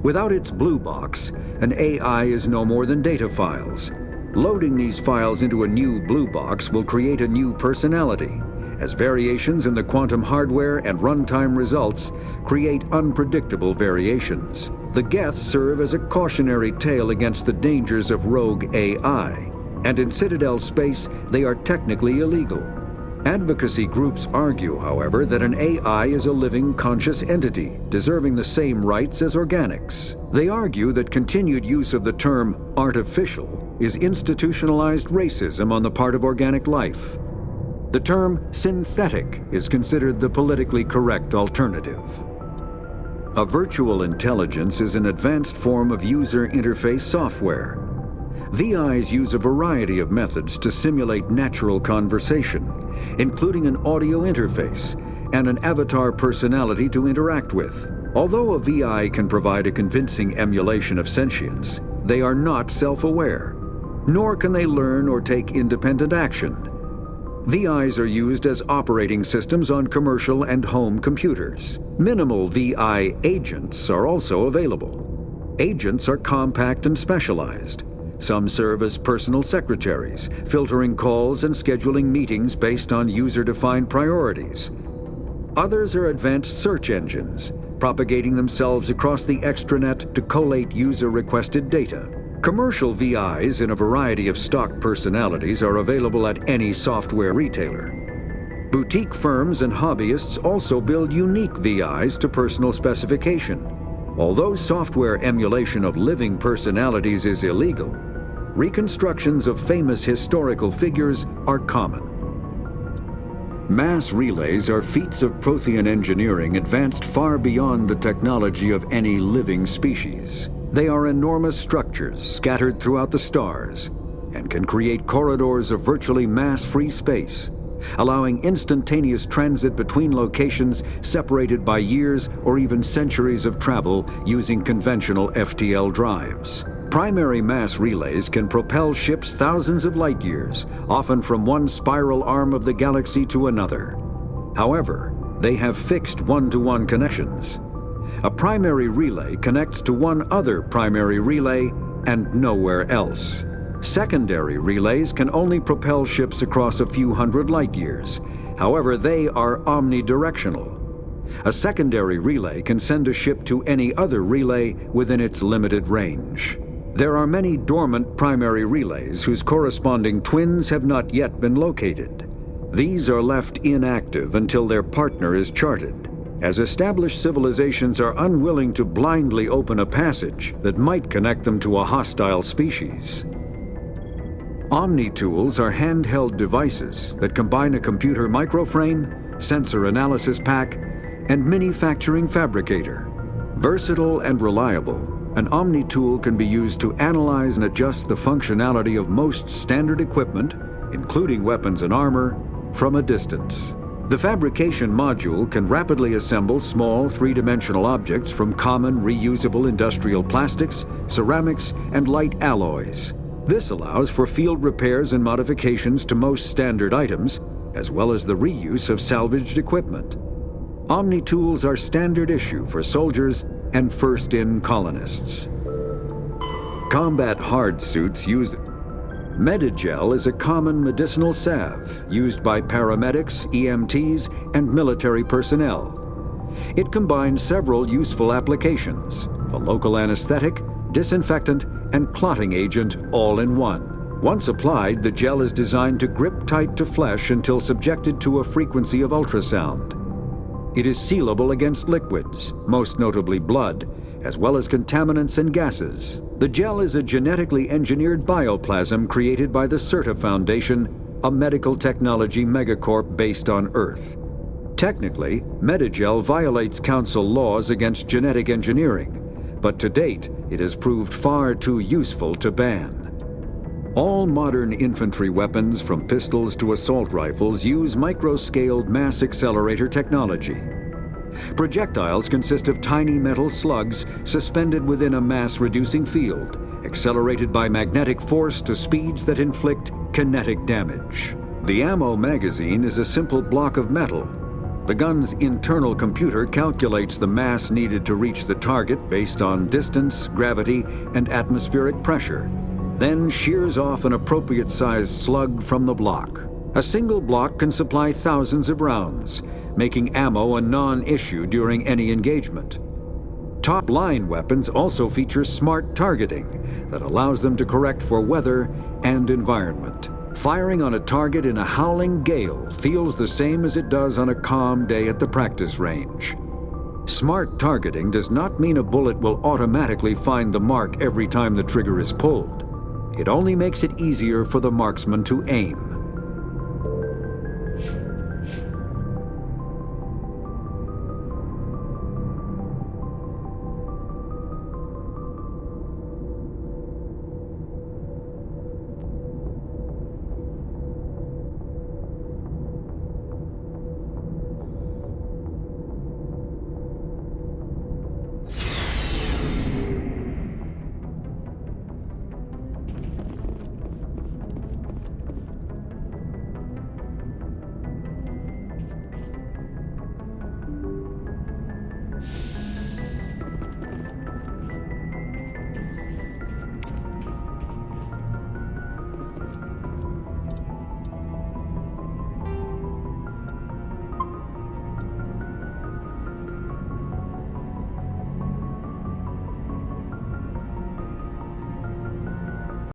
Without its blue box, an AI is no more than data files. Loading these files into a new blue box will create a new personality, as variations in the quantum hardware and runtime results create unpredictable variations. The Geth serve as a cautionary tale against the dangers of rogue AI, and in Citadel space, they are technically illegal. Advocacy groups argue, however, that an AI is a living, conscious entity, deserving the same rights as organics. They argue that continued use of the term artificial is institutionalized racism on the part of organic life. The term synthetic is considered the politically correct alternative. A virtual intelligence is an advanced form of user interface software. VIs use a variety of methods to simulate natural conversation, including an audio interface and an avatar personality to interact with. Although a VI can provide a convincing emulation of sentience, they are not self-aware, nor can they learn or take independent action. VIs are used as operating systems on commercial and home computers. Minimal VI agents are also available. Agents are compact and specialized. Some serve as personal secretaries, filtering calls and scheduling meetings based on user-defined priorities. Others are advanced search engines, propagating themselves across the extranet to collate user-requested data. Commercial VIs in a variety of stock personalities are available at any software retailer. Boutique firms and hobbyists also build unique VIs to personal specification. Although software emulation of living personalities is illegal, reconstructions of famous historical figures are common. Mass relays are feats of Prothean engineering advanced far beyond the technology of any living species. They are enormous structures scattered throughout the stars and can create corridors of virtually mass-free space, allowing instantaneous transit between locations separated by years or even centuries of travel using conventional FTL drives. Primary mass relays can propel ships thousands of light years, often from one spiral arm of the galaxy to another. However, they have fixed one-to-one connections. A primary relay connects to one other primary relay and nowhere else. Secondary relays can only propel ships across a few hundred light years. However, they are omnidirectional. A secondary relay can send a ship to any other relay within its limited range. There are many dormant primary relays whose corresponding twins have not yet been located. These are left inactive until their partner is charted, as established civilizations are unwilling to blindly open a passage that might connect them to a hostile species. Omni-tools are handheld devices that combine a computer microframe, sensor analysis pack, and manufacturing fabricator. Versatile and reliable, an Omni-tool can be used to analyze and adjust the functionality of most standard equipment, including weapons and armor, from a distance. The fabrication module can rapidly assemble small three-dimensional objects from common reusable industrial plastics, ceramics, and light alloys. This allows for field repairs and modifications to most standard items, as well as the reuse of salvaged equipment. Omni-tools are standard issue for soldiers and first-in colonists. Combat hard suits use it. Medigel is a common medicinal salve used by paramedics, EMTs, and military personnel. It combines several useful applications: a local anesthetic, disinfectant, and clotting agent all in one. Once applied, the gel is designed to grip tight to flesh until subjected to a frequency of ultrasound. It is sealable against liquids, most notably blood, as well as contaminants and gases. The gel is a genetically engineered bioplasm created by the CERTA Foundation, a medical technology megacorp based on Earth. Technically, Medigel violates Council laws against genetic engineering, but to date it has proved far too useful to ban. All modern infantry weapons, from pistols to assault rifles, use micro-scaled mass accelerator technology. Projectiles consist of tiny metal slugs suspended within a mass-reducing field, accelerated by magnetic force to speeds that inflict kinetic damage. The ammo magazine is a simple block of metal. The gun's internal computer calculates the mass needed to reach the target based on distance, gravity, and atmospheric pressure, then shears off an appropriate-sized slug from the block. A single block can supply thousands of rounds, making ammo a non-issue during any engagement. Top-line weapons also feature smart targeting that allows them to correct for weather and environment. Firing on a target in a howling gale feels the same as it does on a calm day at the practice range. Smart targeting does not mean a bullet will automatically find the mark every time the trigger is pulled. It only makes it easier for the marksman to aim.